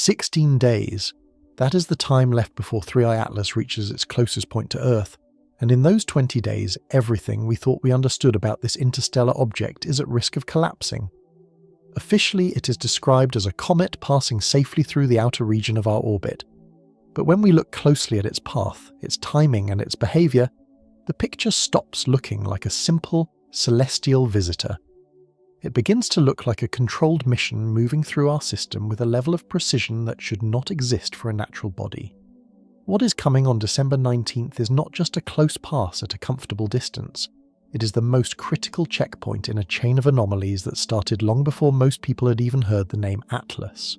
16 days. That is the time left before 3i Atlas reaches its closest point to Earth, and in those 20 days, everything we thought we understood about this interstellar object is at risk of collapsing. Officially, it is described as a comet passing safely through the outer region of our orbit. But when we look closely at its path, its timing and its behaviour, the picture stops looking like a simple, celestial visitor. It begins to look like a controlled mission moving through our system with a level of precision that should not exist for a natural body. What is coming on December 19th is not just a close pass at a comfortable distance. It is the most critical checkpoint in a chain of anomalies that started long before most people had even heard the name Atlas.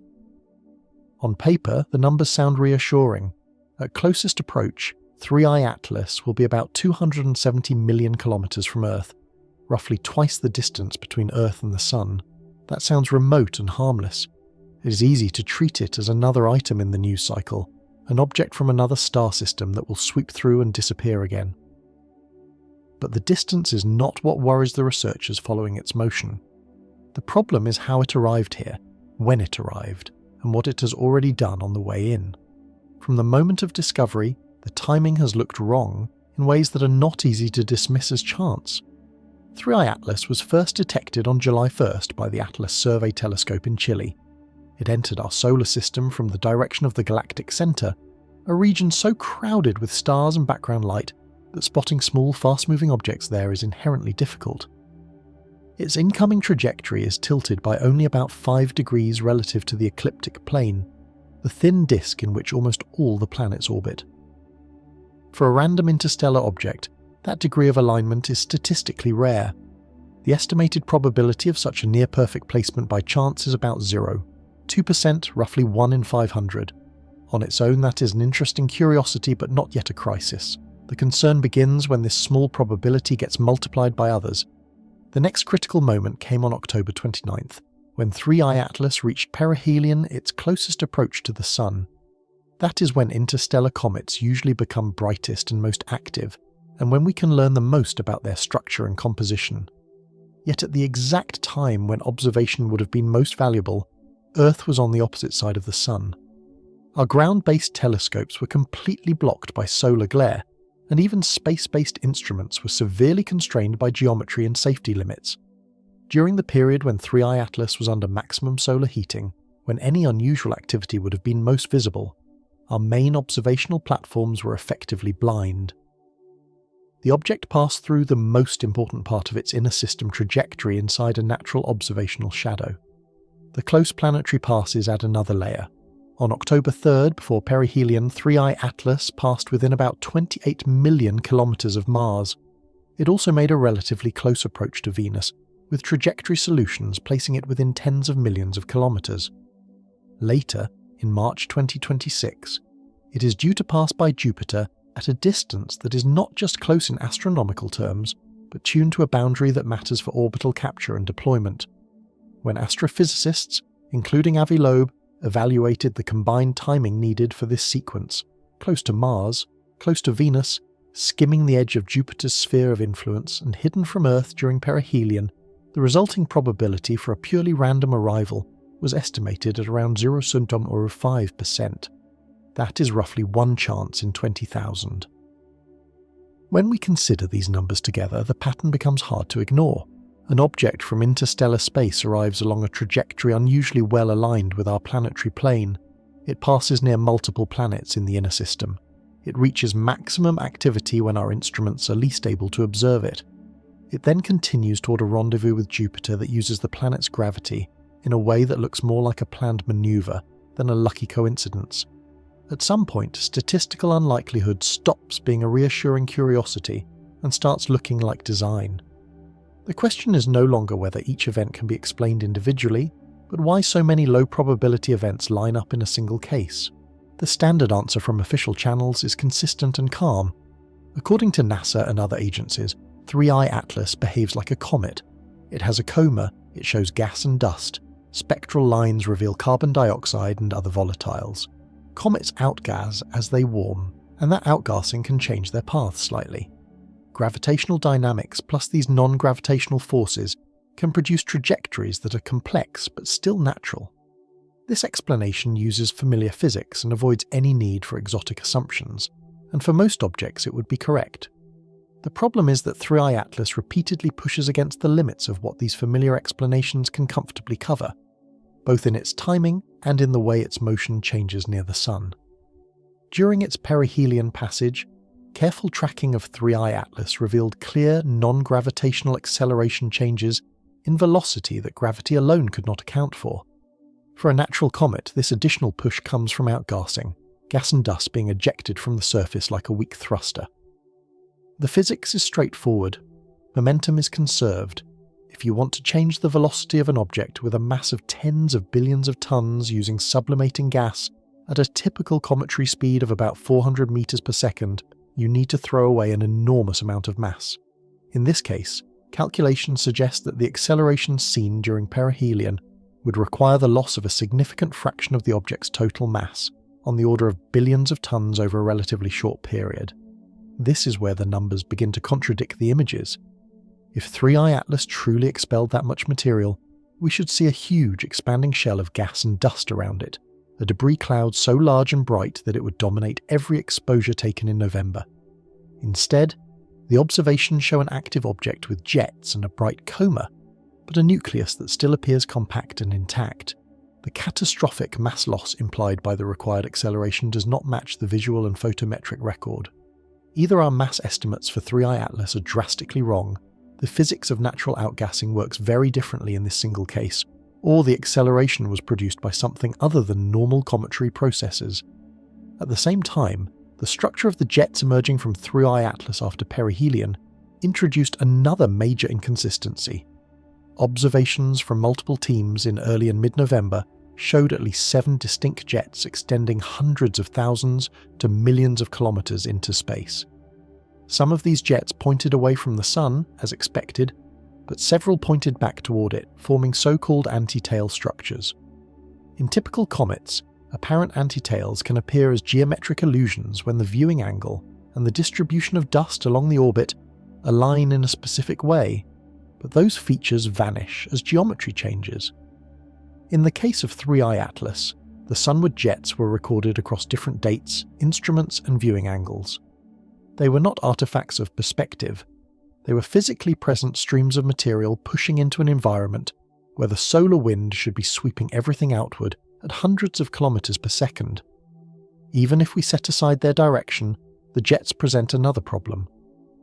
On paper, the numbers sound reassuring. At closest approach, 3i Atlas will be about 270 million kilometers from Earth, roughly twice the distance between Earth and the Sun. That sounds remote and harmless. It is easy to treat it as another item in the news cycle, an object from another star system that will sweep through and disappear again. But the distance is not what worries the researchers following its motion. The problem is how it arrived here, when it arrived, and what it has already done on the way in. From the moment of discovery, the timing has looked wrong in ways that are not easy to dismiss as chance. 3i Atlas was first detected on July 1st by the Atlas Survey Telescope in Chile. It entered our solar system from the direction of the galactic centre, a region so crowded with stars and background light that spotting small, fast-moving objects there is inherently difficult. Its incoming trajectory is tilted by only about 5 degrees relative to the ecliptic plane, the thin disk in which almost all the planets orbit. For a random interstellar object, that degree of alignment is statistically rare. The estimated probability of such a near-perfect placement by chance is about 0. 2%, roughly 1 in 500. On its own, that is an interesting curiosity but not yet a crisis. The concern begins when this small probability gets multiplied by others. The next critical moment came on October 29th, when 3i Atlas reached perihelion, its closest approach to the Sun. That is when interstellar comets usually become brightest and most active, and when we can learn the most about their structure and composition. Yet at the exact time when observation would have been most valuable, Earth was on the opposite side of the Sun. Our ground-based telescopes were completely blocked by solar glare, and even space-based instruments were severely constrained by geometry and safety limits. During the period when 3i Atlas was under maximum solar heating, when any unusual activity would have been most visible, our main observational platforms were effectively blind. The object passed through the most important part of its inner system trajectory inside a natural observational shadow. The close planetary passes add another layer. On October 3rd, before perihelion, 3i Atlas passed within about 28 million kilometers of Mars. It also made a relatively close approach to Venus, with trajectory solutions placing it within tens of millions of kilometers. Later, in March 2026, it is due to pass by Jupiter at a distance that is not just close in astronomical terms, but tuned to a boundary that matters for orbital capture and deployment. When astrophysicists, including Avi Loeb, evaluated the combined timing needed for this sequence, close to Mars, close to Venus, skimming the edge of Jupiter's sphere of influence and hidden from Earth during perihelion, the resulting probability for a purely random arrival was estimated at around 0.05%. That is roughly 1 chance in 20,000. When we consider these numbers together, the pattern becomes hard to ignore. An object from interstellar space arrives along a trajectory unusually well aligned with our planetary plane. It passes near multiple planets in the inner system. It reaches maximum activity when our instruments are least able to observe it. It then continues toward a rendezvous with Jupiter that uses the planet's gravity in a way that looks more like a planned maneuver than a lucky coincidence. At some point, statistical unlikelihood stops being a reassuring curiosity and starts looking like design. The question is no longer whether each event can be explained individually, but why so many low-probability events line up in a single case. The standard answer from official channels is consistent and calm. According to NASA and other agencies, 3i Atlas behaves like a comet. It has a coma, it shows gas and dust. Spectral lines reveal carbon dioxide and other volatiles. Comets outgas as they warm, and that outgassing can change their path slightly. Gravitational dynamics plus these non-gravitational forces can produce trajectories that are complex but still natural. This explanation uses familiar physics and avoids any need for exotic assumptions, and for most objects it would be correct. The problem is that 3i Atlas repeatedly pushes against the limits of what these familiar explanations can comfortably cover, both in its timing and in the way its motion changes near the Sun. During its perihelion passage, careful tracking of 3i Atlas revealed clear non-gravitational acceleration changes in velocity that gravity alone could not account for. For a natural comet, this additional push comes from outgassing, gas and dust being ejected from the surface like a weak thruster. The physics is straightforward. Momentum is conserved. If you want to change the velocity of an object with a mass of tens of billions of tons using sublimating gas at a typical cometary speed of about 400 meters per second, you need to throw away an enormous amount of mass. In this case, calculations suggest that the acceleration seen during perihelion would require the loss of a significant fraction of the object's total mass, on the order of billions of tons over a relatively short period. This is where the numbers begin to contradict the images. If 3i Atlas truly expelled that much material, we should see a huge expanding shell of gas and dust around it, a debris cloud so large and bright that it would dominate every exposure taken in November. Instead, the observations show an active object with jets and a bright coma, but a nucleus that still appears compact and intact. The catastrophic mass loss implied by the required acceleration does not match the visual and photometric record. Either our mass estimates for 3i Atlas are drastically wrong, the physics of natural outgassing works very differently in this single case, or the acceleration was produced by something other than normal cometary processes. At the same time, the structure of the jets emerging from 3i Atlas after perihelion introduced another major inconsistency. Observations from multiple teams in early and mid-November showed at least 7 distinct jets extending hundreds of thousands to millions of kilometers into space. Some of these jets pointed away from the Sun, as expected, but several pointed back toward it, forming so-called anti-tail structures. In typical comets, apparent anti-tails can appear as geometric illusions when the viewing angle and the distribution of dust along the orbit align in a specific way, but those features vanish as geometry changes. In the case of 3i Atlas, the sunward jets were recorded across different dates, instruments, and viewing angles. They were not artifacts of perspective. They were physically present streams of material pushing into an environment where the solar wind should be sweeping everything outward at hundreds of kilometers per second. Even if we set aside their direction, the jets present another problem.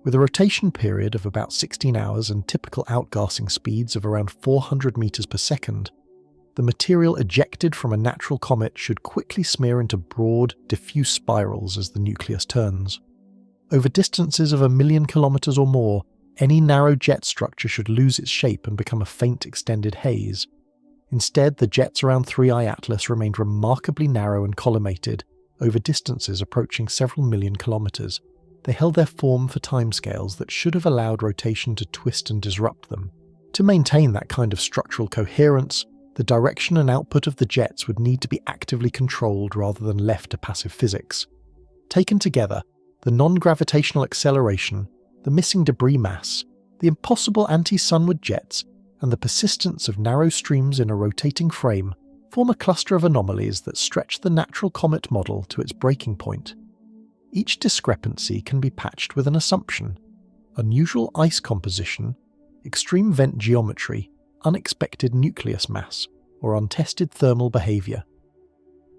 With a rotation period of about 16 hours and typical outgassing speeds of around 400 meters per second, the material ejected from a natural comet should quickly smear into broad, diffuse spirals as the nucleus turns. Over distances of 1 million kilometers or more, any narrow jet structure should lose its shape and become a faint extended haze. Instead, the jets around 3i Atlas remained remarkably narrow and collimated over distances approaching several million kilometers. They held their form for timescales that should have allowed rotation to twist and disrupt them. To maintain that kind of structural coherence, the direction and output of the jets would need to be actively controlled rather than left to passive physics. Taken together, the non-gravitational acceleration, the missing debris mass, the impossible anti-sunward jets, and the persistence of narrow streams in a rotating frame form a cluster of anomalies that stretch the natural comet model to its breaking point. Each discrepancy can be patched with an assumption: unusual ice composition, extreme vent geometry, unexpected nucleus mass, or untested thermal behavior.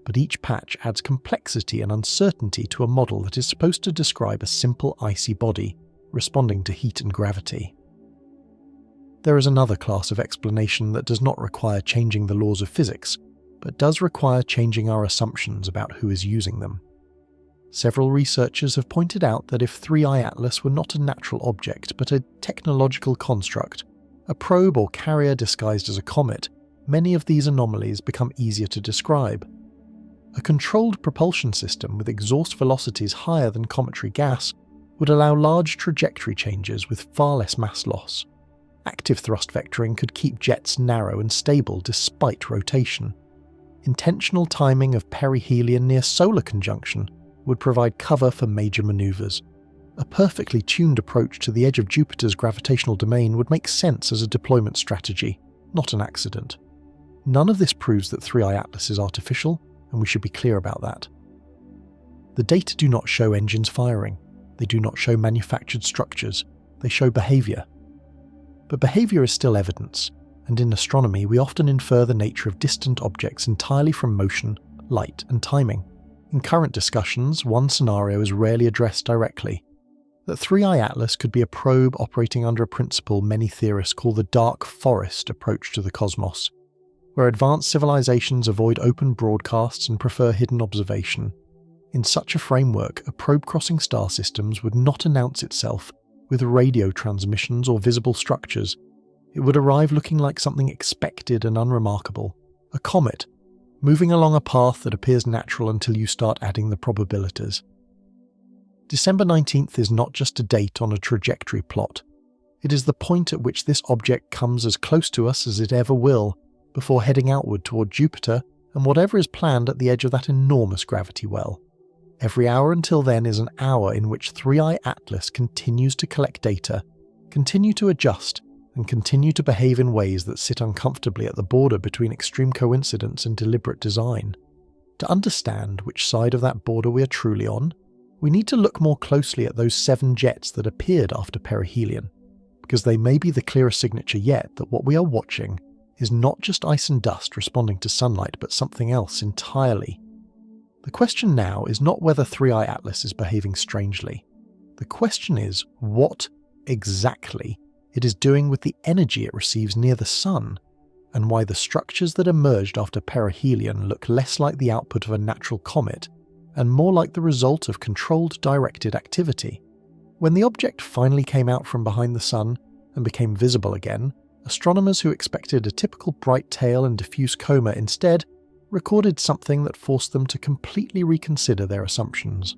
But each patch adds complexity and uncertainty to a model that is supposed to describe a simple icy body responding to heat and gravity. There is another class of explanation that does not require changing the laws of physics, but does require changing our assumptions about who is using them. Several researchers have pointed out that if 3i Atlas were not a natural object but a technological construct, a probe or carrier disguised as a comet, many of these anomalies become easier to describe. A controlled propulsion system with exhaust velocities higher than cometary gas would allow large trajectory changes with far less mass loss. Active thrust vectoring could keep jets narrow and stable despite rotation. Intentional timing of perihelion near solar conjunction would provide cover for major maneuvers. A perfectly tuned approach to the edge of Jupiter's gravitational domain would make sense as a deployment strategy, not an accident. None of this proves that 3I Atlas is artificial, and we should be clear about that. The data do not show engines firing. They do not show manufactured structures. They show behaviour. But behaviour is still evidence, and in astronomy we often infer the nature of distant objects entirely from motion, light, and timing. In current discussions, one scenario is rarely addressed directly: that 3I Atlas could be a probe operating under a principle many theorists call the dark forest approach to the cosmos, where advanced civilizations avoid open broadcasts and prefer hidden observation. In such a framework, a probe crossing star systems would not announce itself with radio transmissions or visible structures. It would arrive looking like something expected and unremarkable, a comet, moving along a path that appears natural until you start adding the probabilities. December 19th is not just a date on a trajectory plot. It is the point at which this object comes as close to us as it ever will, before heading outward toward Jupiter and whatever is planned at the edge of that enormous gravity well. Every hour until then is an hour in which 3I Atlas continues to collect data, continue to adjust, and continue to behave in ways that sit uncomfortably at the border between extreme coincidence and deliberate design. To understand which side of that border we are truly on, we need to look more closely at those 7 jets that appeared after perihelion, because they may be the clearest signature yet that what we are watching is not just ice and dust responding to sunlight, but something else entirely. The question now is not whether 3I Atlas is behaving strangely. The question is what exactly it is doing with the energy it receives near the Sun, and why the structures that emerged after perihelion look less like the output of a natural comet and more like the result of controlled, directed activity. When the object finally came out from behind the Sun and became visible again, astronomers who expected a typical bright tail and diffuse coma instead recorded something that forced them to completely reconsider their assumptions.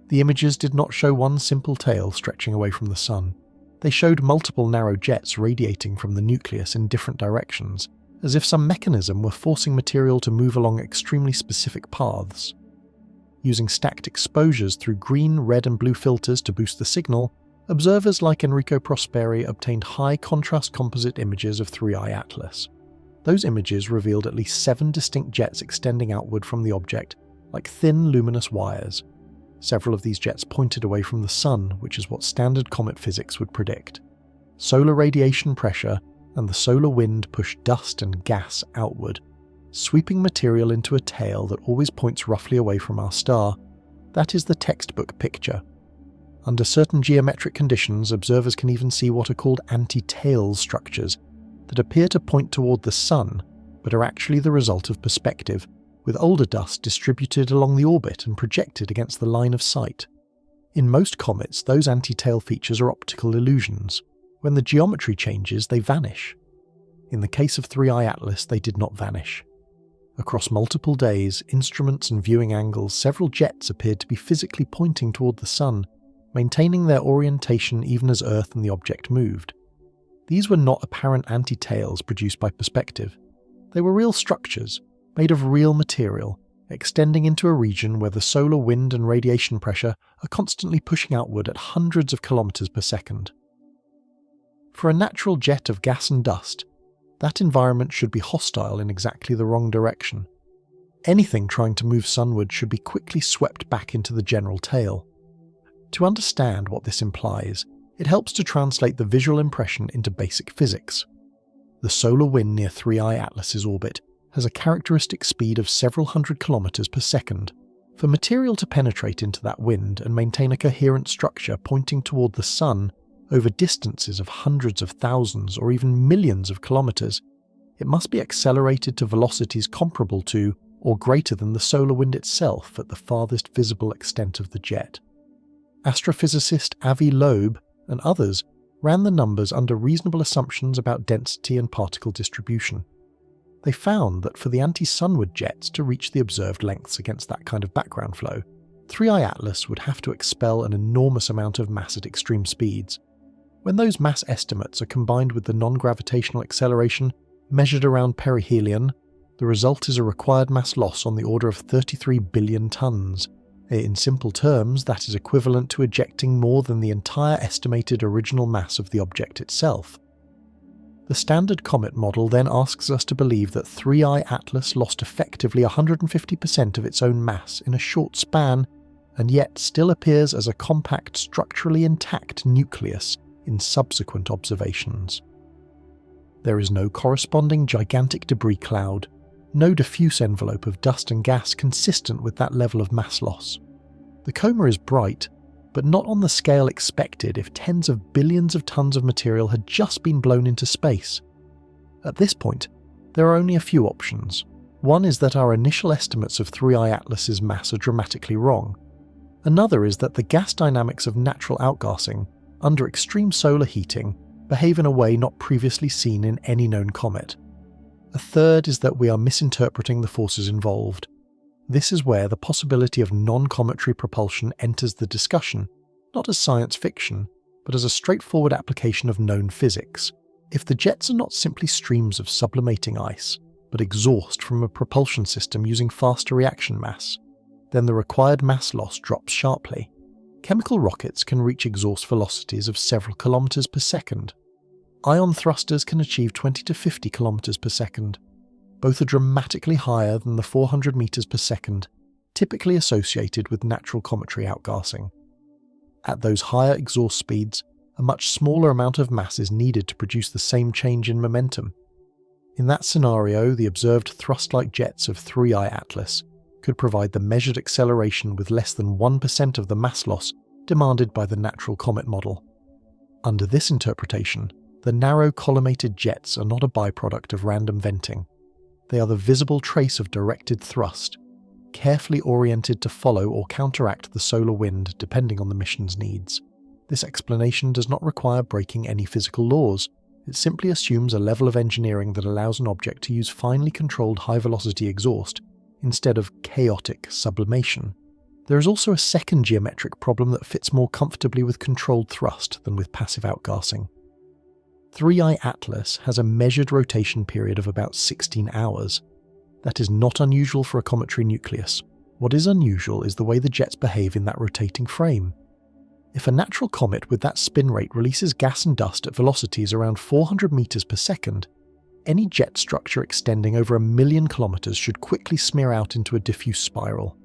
The images did not show one simple tail stretching away from the Sun. They showed multiple narrow jets radiating from the nucleus in different directions, as if some mechanism were forcing material to move along extremely specific paths. Using stacked exposures through green, red and blue filters to boost the signal, observers like Enrico Prosperi obtained high-contrast composite images of 3I Atlas. Those images revealed at least 7 distinct jets extending outward from the object, like thin, luminous wires. Several of these jets pointed away from the Sun, which is what standard comet physics would predict. Solar radiation pressure and the solar wind pushed dust and gas outward, sweeping material into a tail that always points roughly away from our star. That is the textbook picture. Under certain geometric conditions, observers can even see what are called anti-tail structures that appear to point toward the Sun, but are actually the result of perspective, with older dust distributed along the orbit and projected against the line of sight. In most comets, those anti-tail features are optical illusions. When the geometry changes, they vanish. In the case of 3I Atlas, they did not vanish. Across multiple days, instruments and viewing angles, several jets appeared to be physically pointing toward the Sun, maintaining their orientation even as Earth and the object moved. These were not apparent anti-tails produced by perspective. They were real structures, made of real material, extending into a region where the solar wind and radiation pressure are constantly pushing outward at hundreds of kilometers per second. For a natural jet of gas and dust, that environment should be hostile in exactly the wrong direction. Anything trying to move sunward should be quickly swept back into the general tail. To understand what this implies, it helps to translate the visual impression into basic physics. The solar wind near 3I Atlas's orbit has a characteristic speed of several hundred kilometers per second. For material to penetrate into that wind and maintain a coherent structure pointing toward the Sun over distances of hundreds of thousands or even millions of kilometers, it must be accelerated to velocities comparable to or greater than the solar wind itself at the farthest visible extent of the jet. Astrophysicist Avi Loeb and others ran the numbers under reasonable assumptions about density and particle distribution. They found that for the anti-sunward jets to reach the observed lengths against that kind of background flow, 3I Atlas would have to expel an enormous amount of mass at extreme speeds. When those mass estimates are combined with the non-gravitational acceleration measured around perihelion, the result is a required mass loss on the order of 33 billion tons. In simple terms, that is equivalent to ejecting more than the entire estimated original mass of the object itself. The standard comet model then asks us to believe that 3I Atlas lost effectively 150% of its own mass in a short span, and yet still appears as a compact, structurally intact nucleus in subsequent observations. There is no corresponding gigantic debris cloud, no diffuse envelope of dust and gas consistent with that level of mass loss. The coma is bright, but not on the scale expected if tens of billions of tons of material had just been blown into space. At this point, there are only a few options. One is that our initial estimates of 3I Atlas's mass are dramatically wrong. Another is that the gas dynamics of natural outgassing, under extreme solar heating, behave in a way not previously seen in any known comet. A third is that we are misinterpreting the forces involved. This is where the possibility of non-cometary propulsion enters the discussion, not as science fiction, but as a straightforward application of known physics. If the jets are not simply streams of sublimating ice, but exhaust from a propulsion system using faster reaction mass, then the required mass loss drops sharply. Chemical rockets can reach exhaust velocities of several kilometers per second. Ion thrusters can achieve 20 to 50 kilometers per second. Both are dramatically higher than the 400 meters per second, typically associated with natural cometary outgassing. At those higher exhaust speeds, a much smaller amount of mass is needed to produce the same change in momentum. In that scenario, the observed thrust-like jets of 3I Atlas could provide the measured acceleration with less than 1% of the mass loss demanded by the natural comet model. Under this interpretation, the narrow collimated jets are not a byproduct of random venting. They are the visible trace of directed thrust, carefully oriented to follow or counteract the solar wind depending on the mission's needs. This explanation does not require breaking any physical laws. It simply assumes a level of engineering that allows an object to use finely controlled high-velocity exhaust instead of chaotic sublimation. There is also a second geometric problem that fits more comfortably with controlled thrust than with passive outgassing. 3I Atlas has a measured rotation period of about 16 hours. That is not unusual for a cometary nucleus. What is unusual is the way the jets behave in that rotating frame. If a natural comet with that spin rate releases gas and dust at velocities around 400 meters per second, any jet structure extending over 1 million kilometers should quickly smear out into a diffuse spiral.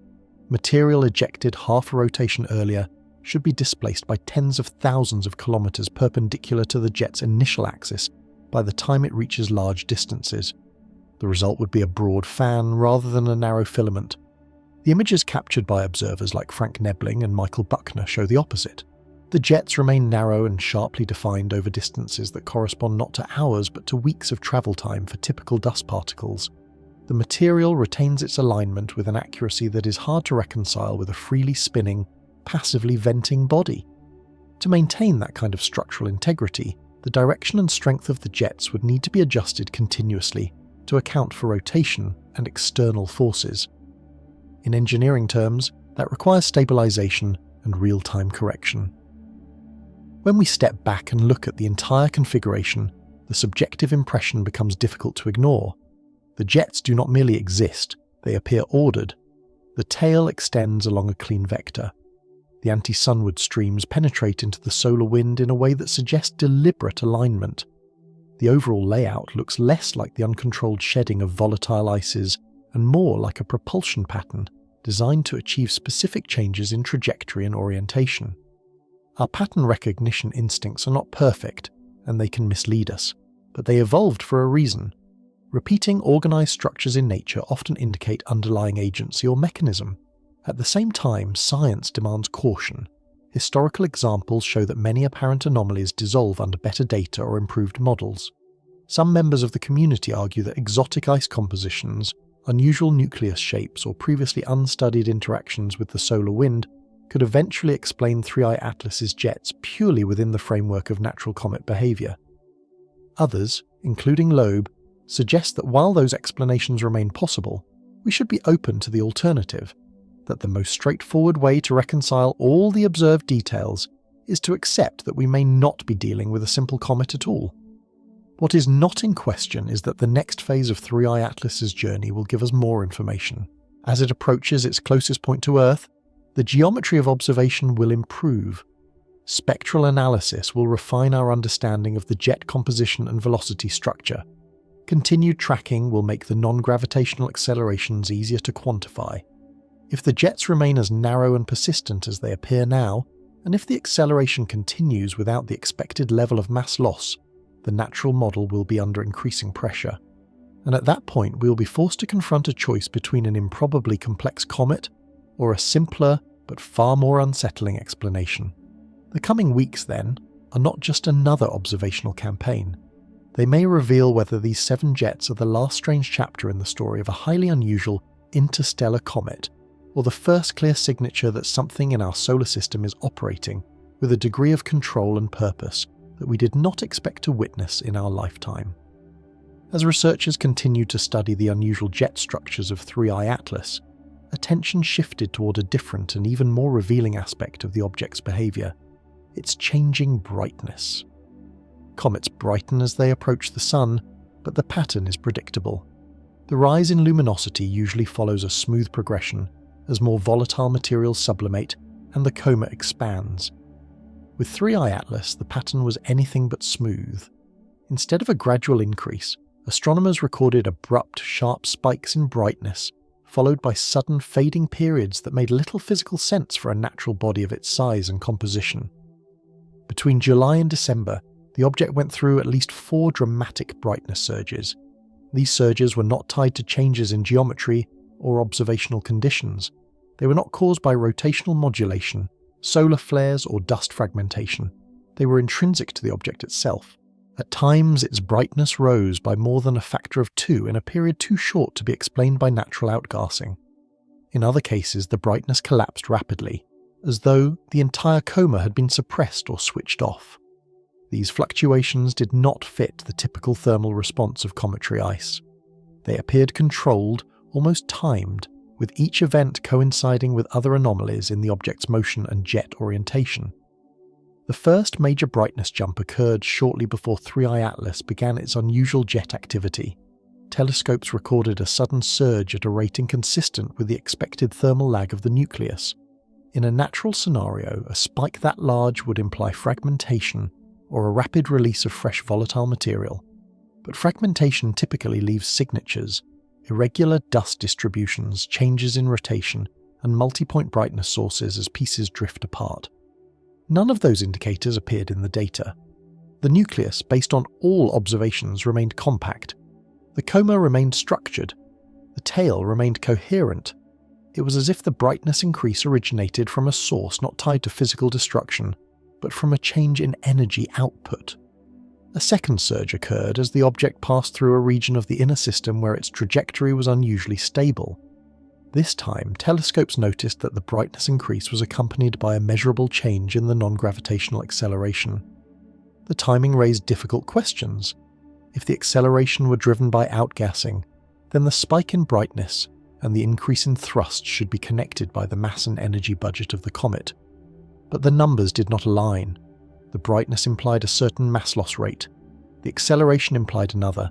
Material ejected half a rotation earlier should be displaced by tens of thousands of kilometers perpendicular to the jet's initial axis by the time it reaches large distances. The result would be a broad fan rather than a narrow filament. The images captured by observers like Frank Nebling and Michael Buckner show the opposite. The jets remain narrow and sharply defined over distances that correspond not to hours but to weeks of travel time for typical dust particles. The material retains its alignment with an accuracy that is hard to reconcile with a freely spinning, passively venting body. To maintain that kind of structural integrity, the direction and strength of the jets would need to be adjusted continuously to account for rotation and external forces. In engineering terms, that requires stabilization and real-time correction. When we step back and look at the entire configuration, the subjective impression becomes difficult to ignore. The jets do not merely exist, they appear ordered. The tail extends along a clean vector. The anti-sunward streams penetrate into the solar wind in a way that suggests deliberate alignment. The overall layout looks less like the uncontrolled shedding of volatile ices and more like a propulsion pattern designed to achieve specific changes in trajectory and orientation. Our pattern recognition instincts are not perfect, and they can mislead us, but they evolved for a reason. Repeating organized structures in nature often indicate underlying agency or mechanism. At the same time, science demands caution. Historical examples show that many apparent anomalies dissolve under better data or improved models. Some members of the community argue that exotic ice compositions, unusual nucleus shapes, or previously unstudied interactions with the solar wind could eventually explain 3I Atlas's jets purely within the framework of natural comet behavior. Others, including Loeb, suggest that while those explanations remain possible, we should be open to the alternative, that the most straightforward way to reconcile all the observed details is to accept that we may not be dealing with a simple comet at all. What is not in question is that the next phase of 3I Atlas's journey will give us more information. As it approaches its closest point to Earth, the geometry of observation will improve. Spectral analysis will refine our understanding of the jet composition and velocity structure. Continued tracking will make the non-gravitational accelerations easier to quantify. If the jets remain as narrow and persistent as they appear now, and if the acceleration continues without the expected level of mass loss, the natural model will be under increasing pressure. And at that point, we will be forced to confront a choice between an improbably complex comet or a simpler but far more unsettling explanation. The coming weeks, then, are not just another observational campaign. They may reveal whether these 7 jets are the last strange chapter in the story of a highly unusual interstellar comet, or the first clear signature that something in our solar system is operating with a degree of control and purpose that we did not expect to witness in our lifetime. As researchers continued to study the unusual jet structures of 3I Atlas, attention shifted toward a different and even more revealing aspect of the object's behavior: its changing brightness. Comets brighten as they approach the Sun, but the pattern is predictable. The rise in luminosity usually follows a smooth progression as more volatile materials sublimate and the coma expands. With 3I Atlas, the pattern was anything but smooth. Instead of a gradual increase, astronomers recorded abrupt, sharp spikes in brightness, followed by sudden fading periods that made little physical sense for a natural body of its size and composition. Between July and December, the object went through at least 4 dramatic brightness surges. These surges were not tied to changes in geometry or observational conditions. They were not caused by rotational modulation, solar flares, or dust fragmentation. They were intrinsic to the object itself. At times, its brightness rose by more than a factor of 2 in a period too short to be explained by natural outgassing. In other cases, the brightness collapsed rapidly, as though the entire coma had been suppressed or switched off. These fluctuations did not fit the typical thermal response of cometary ice. They appeared controlled, almost timed, with each event coinciding with other anomalies in the object's motion and jet orientation. The first major brightness jump occurred shortly before 3I Atlas began its unusual jet activity. Telescopes recorded a sudden surge at a rate inconsistent with the expected thermal lag of the nucleus. In a natural scenario, a spike that large would imply fragmentation or a rapid release of fresh volatile material. But fragmentation typically leaves signatures: irregular dust distributions, changes in rotation, and multi-point brightness sources as pieces drift apart. None of those indicators appeared in the data. The nucleus, based on all observations, remained compact. The coma remained structured. The tail remained coherent. It was as if the brightness increase originated from a source not tied to physical destruction, but from a change in energy output. A second surge occurred as the object passed through a region of the inner system where its trajectory was unusually stable. This time, telescopes noticed that the brightness increase was accompanied by a measurable change in the non-gravitational acceleration. The timing raised difficult questions. If the acceleration were driven by outgassing, then the spike in brightness and the increase in thrust should be connected by the mass and energy budget of the comet. But the numbers did not align. The brightness implied a certain mass loss rate. The acceleration implied another.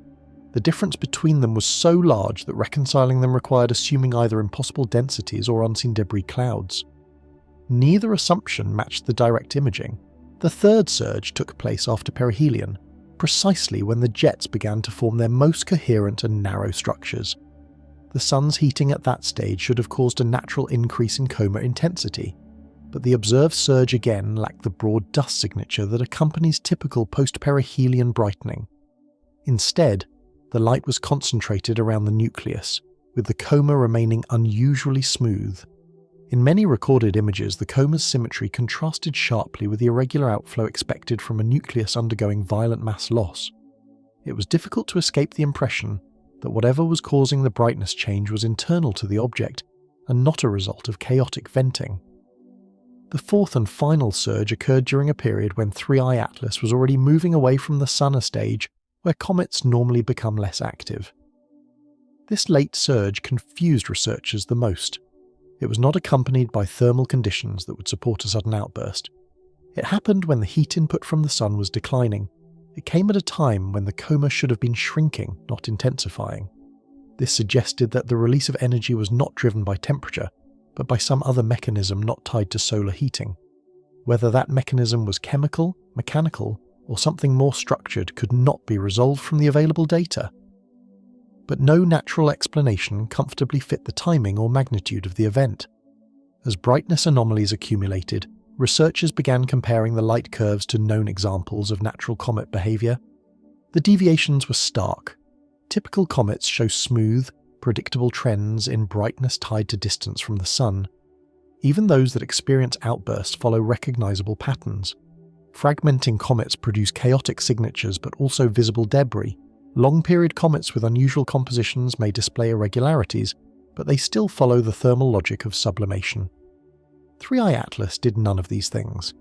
The difference between them was so large that reconciling them required assuming either impossible densities or unseen debris clouds. Neither assumption matched the direct imaging. The third surge took place after perihelion, precisely when the jets began to form their most coherent and narrow structures. The sun's heating at that stage should have caused a natural increase in coma intensity, but the observed surge again lacked the broad dust signature that accompanies typical post-perihelion brightening. Instead, the light was concentrated around the nucleus, with the coma remaining unusually smooth. In many recorded images, the coma's symmetry contrasted sharply with the irregular outflow expected from a nucleus undergoing violent mass loss. It was difficult to escape the impression that whatever was causing the brightness change was internal to the object and not a result of chaotic venting. The fourth and final surge occurred during a period when 3I Atlas was already moving away from the Sun, a stage where comets normally become less active. This late surge confused researchers the most. It was not accompanied by thermal conditions that would support a sudden outburst. It happened when the heat input from the Sun was declining. It came at a time when the coma should have been shrinking, not intensifying. This suggested that the release of energy was not driven by temperature, but by some other mechanism not tied to solar heating. Whether that mechanism was chemical, mechanical, or something more structured could not be resolved from the available data. But no natural explanation comfortably fit the timing or magnitude of the event. As brightness anomalies accumulated, researchers began comparing the light curves to known examples of natural comet behavior. The deviations were stark. Typical comets show smooth, predictable trends in brightness tied to distance from the sun. Even those that experience outbursts follow recognizable patterns. Fragmenting comets produce chaotic signatures but also visible debris. Long-period comets with unusual compositions may display irregularities, but they still follow the thermal logic of sublimation. 3i Atlas did none of these things.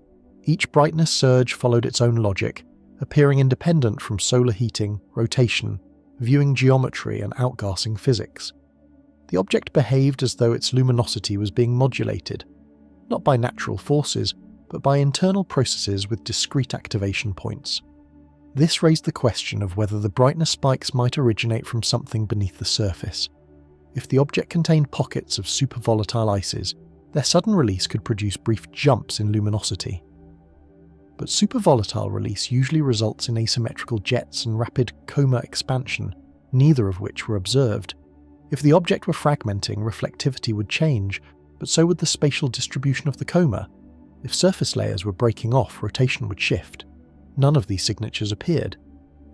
Each brightness surge followed its own logic, appearing independent from solar heating, rotation, viewing geometry and outgassing physics. The object behaved as though its luminosity was being modulated, not by natural forces, but by internal processes with discrete activation points. This raised the question of whether the brightness spikes might originate from something beneath the surface. If the object contained pockets of supervolatile ices, their sudden release could produce brief jumps in luminosity. But supervolatile release usually results in asymmetrical jets and rapid coma expansion, neither of which were observed. If the object were fragmenting, reflectivity would change, but so would the spatial distribution of the coma. If surface layers were breaking off, rotation would shift. None of these signatures appeared.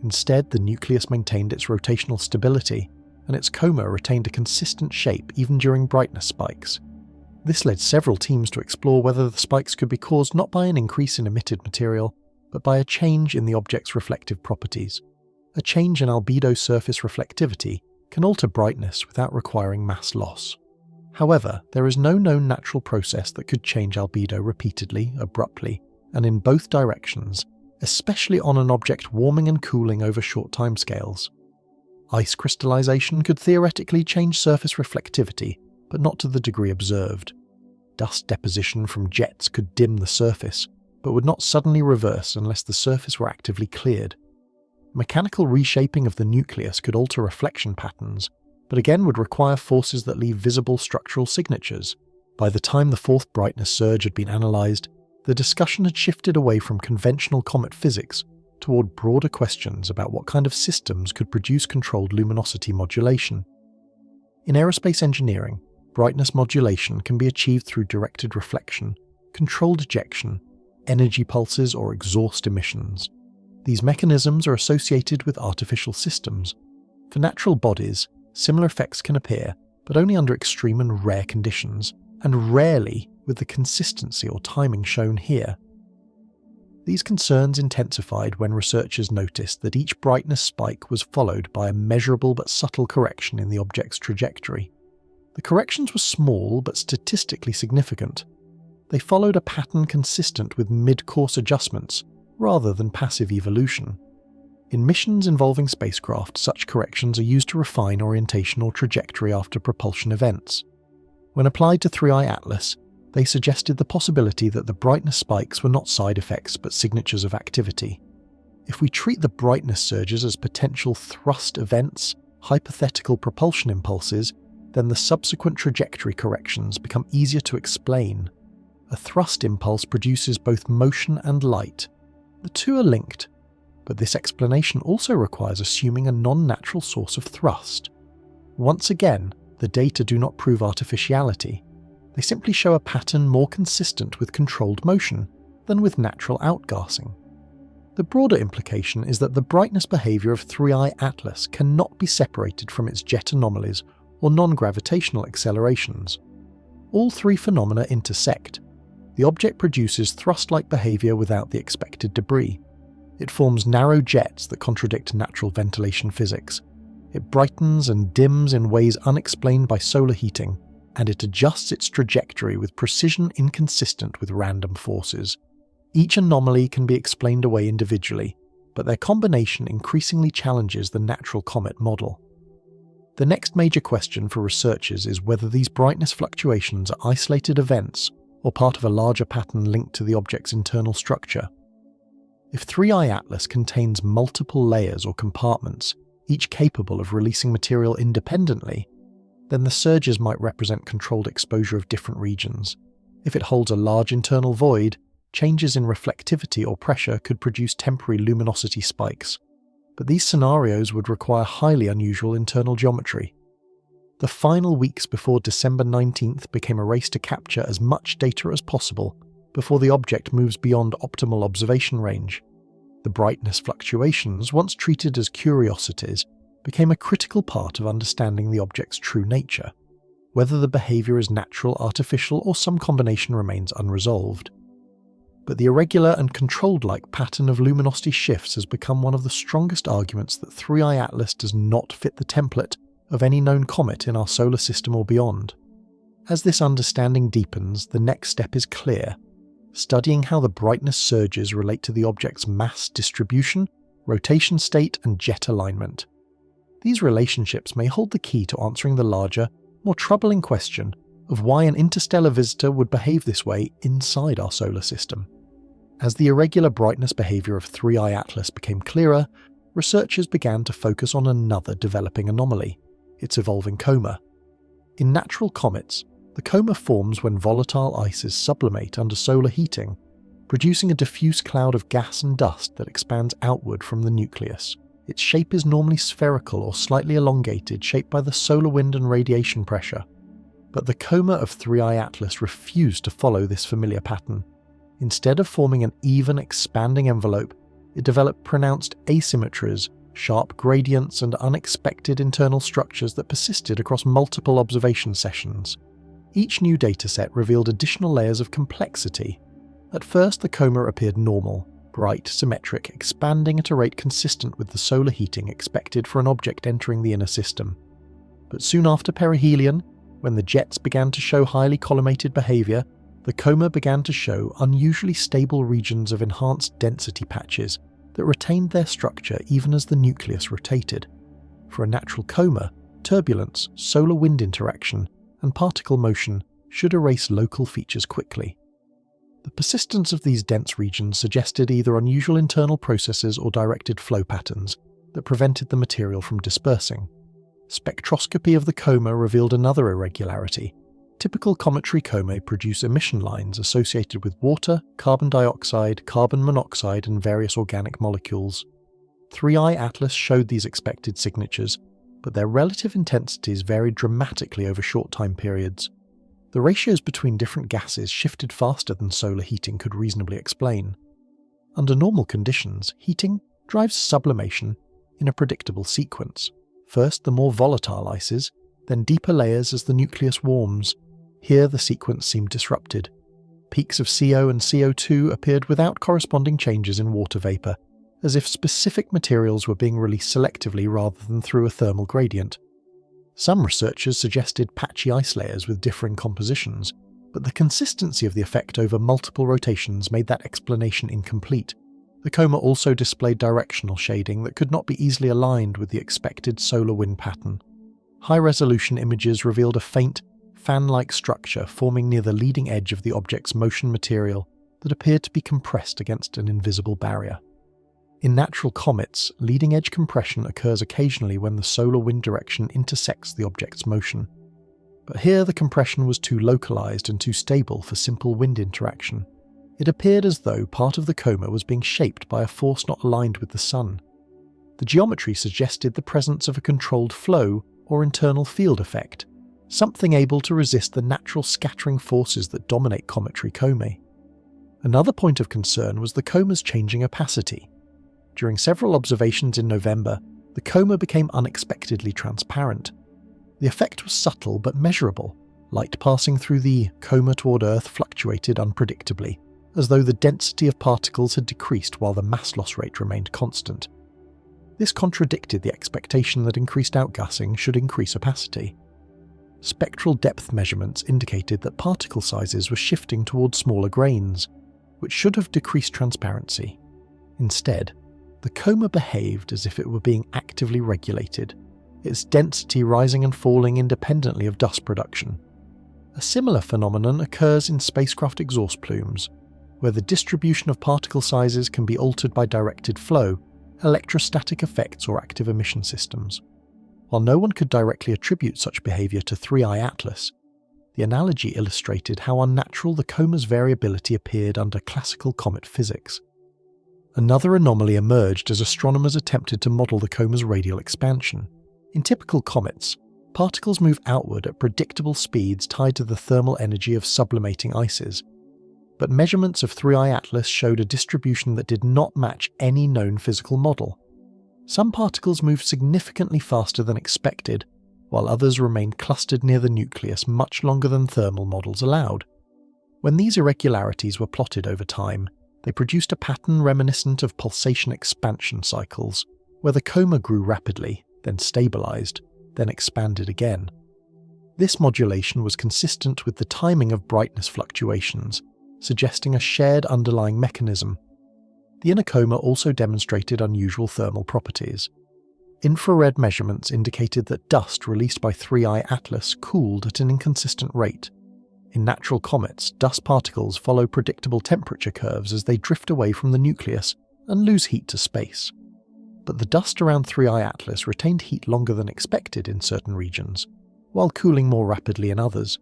Instead, the nucleus maintained its rotational stability, and its coma retained a consistent shape even during brightness spikes. This led several teams to explore whether the spikes could be caused not by an increase in emitted material, but by a change in the object's reflective properties. A change in albedo surface reflectivity can alter brightness without requiring mass loss. However, there is no known natural process that could change albedo repeatedly, abruptly, and in both directions, especially on an object warming and cooling over short timescales. Ice crystallization could theoretically change surface reflectivity, but not to the degree observed. Dust deposition from jets could dim the surface, but would not suddenly reverse unless the surface were actively cleared. Mechanical reshaping of the nucleus could alter reflection patterns, but again would require forces that leave visible structural signatures. By the time the fourth brightness surge had been analysed, the discussion had shifted away from conventional comet physics toward broader questions about what kind of systems could produce controlled luminosity modulation. In aerospace engineering, brightness modulation can be achieved through directed reflection, controlled ejection, energy pulses, or exhaust emissions. These mechanisms are associated with artificial systems. For natural bodies, similar effects can appear, but only under extreme and rare conditions, and rarely with the consistency or timing shown here. These concerns intensified when researchers noticed that each brightness spike was followed by a measurable but subtle correction in the object's trajectory. The corrections were small but statistically significant. They followed a pattern consistent with mid-course adjustments, rather than passive evolution. In missions involving spacecraft, such corrections are used to refine orientation or trajectory after propulsion events. When applied to 3i Atlas, they suggested the possibility that the brightness spikes were not side effects but signatures of activity. If we treat the brightness surges as potential thrust events, hypothetical propulsion impulses, then the subsequent trajectory corrections become easier to explain. A thrust impulse produces both motion and light. The two are linked, but this explanation also requires assuming a non-natural source of thrust. Once again, the data do not prove artificiality. They simply show a pattern more consistent with controlled motion than with natural outgassing. The broader implication is that the brightness behavior of 3i Atlas cannot be separated from its jet anomalies or non-gravitational accelerations. All three phenomena intersect. The object produces thrust-like behavior without the expected debris. It forms narrow jets that contradict natural ventilation physics. It brightens and dims in ways unexplained by solar heating, and it adjusts its trajectory with precision inconsistent with random forces. Each anomaly can be explained away individually, but their combination increasingly challenges the natural comet model. The next major question for researchers is whether these brightness fluctuations are isolated events or part of a larger pattern linked to the object's internal structure. If 3i Atlas contains multiple layers or compartments, each capable of releasing material independently, then the surges might represent controlled exposure of different regions. If it holds a large internal void, changes in reflectivity or pressure could produce temporary luminosity spikes, but these scenarios would require highly unusual internal geometry. The final weeks before December 19th became a race to capture as much data as possible before the object moves beyond optimal observation range. The brightness fluctuations, once treated as curiosities, became a critical part of understanding the object's true nature. Whether the behavior is natural, artificial, or some combination remains unresolved. But the irregular and controlled-like pattern of luminosity shifts has become one of the strongest arguments that 3I Atlas does not fit the template of any known comet in our solar system or beyond. As this understanding deepens, the next step is clear: studying how the brightness surges relate to the object's mass distribution, rotation state, and jet alignment. These relationships may hold the key to answering the larger, more troubling question of why an interstellar visitor would behave this way inside our solar system. As the irregular brightness behavior of 3I Atlas became clearer, researchers began to focus on another developing anomaly: its evolving coma. In natural comets, the coma forms when volatile ices sublimate under solar heating, producing a diffuse cloud of gas and dust that expands outward from the nucleus. Its shape is normally spherical or slightly elongated, shaped by the solar wind and radiation pressure. But the coma of 3I Atlas refused to follow this familiar pattern. Instead of forming an even, expanding envelope, it developed pronounced asymmetries, sharp gradients, and unexpected internal structures that persisted across multiple observation sessions. Each new dataset revealed additional layers of complexity. At first, the coma appeared normal, bright, symmetric, expanding at a rate consistent with the solar heating expected for an object entering the inner system. But soon after perihelion, when the jets began to show highly collimated behavior, the coma began to show unusually stable regions of enhanced density patches that retained their structure even as the nucleus rotated. For a natural coma, turbulence, solar wind interaction, and particle motion should erase local features quickly. The persistence of these dense regions suggested either unusual internal processes or directed flow patterns that prevented the material from dispersing. Spectroscopy of the coma revealed another irregularity. Typical cometary comae produce emission lines associated with water, carbon dioxide, carbon monoxide, and various organic molecules. 3I Atlas showed these expected signatures, but their relative intensities varied dramatically over short time periods. The ratios between different gases shifted faster than solar heating could reasonably explain. Under normal conditions, heating drives sublimation in a predictable sequence. First the more volatile ices, then deeper layers as the nucleus warms. Here the sequence seemed disrupted. Peaks of CO and CO2 appeared without corresponding changes in water vapour, as if specific materials were being released selectively rather than through a thermal gradient. Some researchers suggested patchy ice layers with differing compositions, but the consistency of the effect over multiple rotations made that explanation incomplete. The coma also displayed directional shading that could not be easily aligned with the expected solar wind pattern. High-resolution images revealed a faint, fan-like structure forming near the leading edge of the object's motion material that appeared to be compressed against an invisible barrier. In natural comets, leading-edge compression occurs occasionally when the solar wind direction intersects the object's motion. But here the compression was too localized and too stable for simple wind interaction. It appeared as though part of the coma was being shaped by a force not aligned with the sun. The geometry suggested the presence of a controlled flow or internal field effect, something able to resist the natural scattering forces that dominate cometary comae. Another point of concern was the coma's changing opacity. During several observations in November, the coma became unexpectedly transparent. The effect was subtle but measurable. Light passing through the coma toward Earth fluctuated unpredictably, as though the density of particles had decreased while the mass loss rate remained constant. This contradicted the expectation that increased outgassing should increase opacity. Spectral depth measurements indicated that particle sizes were shifting toward smaller grains, which should have decreased transparency. Instead, the coma behaved as if it were being actively regulated, its density rising and falling independently of dust production. A similar phenomenon occurs in spacecraft exhaust plumes, where the distribution of particle sizes can be altered by directed flow, electrostatic effects, or active emission systems. While no one could directly attribute such behavior to 3I Atlas, The analogy illustrated how unnatural the coma's variability appeared under classical comet physics. Another anomaly emerged as astronomers attempted to model the coma's radial expansion. In typical comets, particles move outward at predictable speeds tied to the thermal energy of sublimating ices. But measurements of 3I Atlas showed a distribution that did not match any known physical model. Some particles moved significantly faster than expected, while others remained clustered near the nucleus much longer than thermal models allowed. When these irregularities were plotted over time, they produced a pattern reminiscent of pulsation expansion cycles, where the coma grew rapidly, then stabilized, then expanded again. This modulation was consistent with the timing of brightness fluctuations, suggesting a shared underlying mechanism. The inner coma also demonstrated unusual thermal properties. Infrared measurements indicated that dust released by 3I Atlas cooled at an inconsistent rate. In natural comets, dust particles follow predictable temperature curves as they drift away from the nucleus and lose heat to space. But the dust around 3I Atlas retained heat longer than expected in certain regions, while cooling more rapidly in others.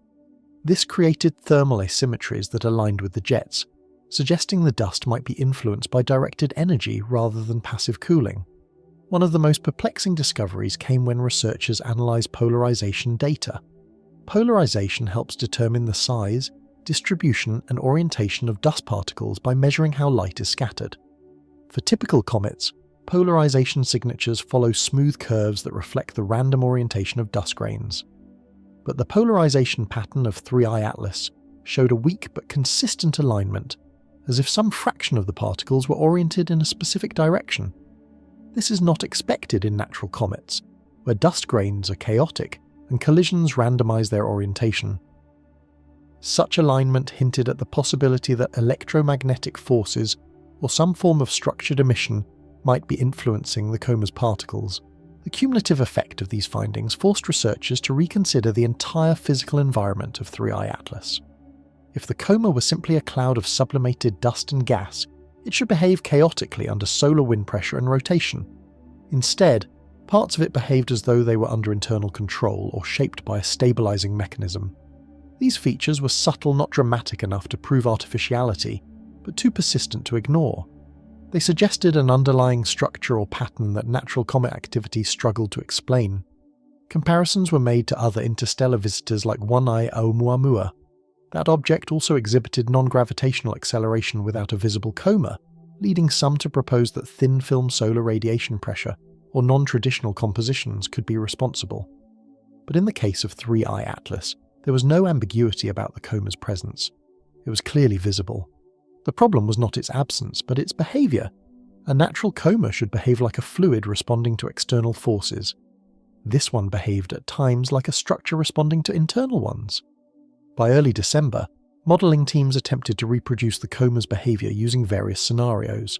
This created thermal asymmetries that aligned with the jets, suggesting the dust might be influenced by directed energy rather than passive cooling. One of the most perplexing discoveries came when researchers analysed polarization data. Polarization helps determine the size, distribution, and orientation of dust particles by measuring how light is scattered. For typical comets, polarization signatures follow smooth curves that reflect the random orientation of dust grains. But the polarization pattern of 3I Atlas showed a weak but consistent alignment, as if some fraction of the particles were oriented in a specific direction. This is not expected in natural comets, where dust grains are chaotic and collisions randomize their orientation. Such alignment hinted at the possibility that electromagnetic forces or some form of structured emission might be influencing the coma's particles. The cumulative effect of these findings forced researchers to reconsider the entire physical environment of 3I Atlas. If the coma were simply a cloud of sublimated dust and gas, it should behave chaotically under solar wind pressure and rotation. Instead, parts of it behaved as though they were under internal control or shaped by a stabilizing mechanism. These features were subtle, not dramatic enough to prove artificiality, but too persistent to ignore. They suggested an underlying structure or pattern that natural comet activity struggled to explain. Comparisons were made to other interstellar visitors like 1I Oumuamua. That object also exhibited non-gravitational acceleration without a visible coma, leading some to propose that thin-film solar radiation pressure or non-traditional compositions could be responsible. But in the case of 3I Atlas, there was no ambiguity about the coma's presence. It was clearly visible. The problem was not its absence, but its behavior. A natural coma should behave like a fluid responding to external forces. This one behaved at times like a structure responding to internal ones. By early December, modelling teams attempted to reproduce the coma's behaviour using various scenarios: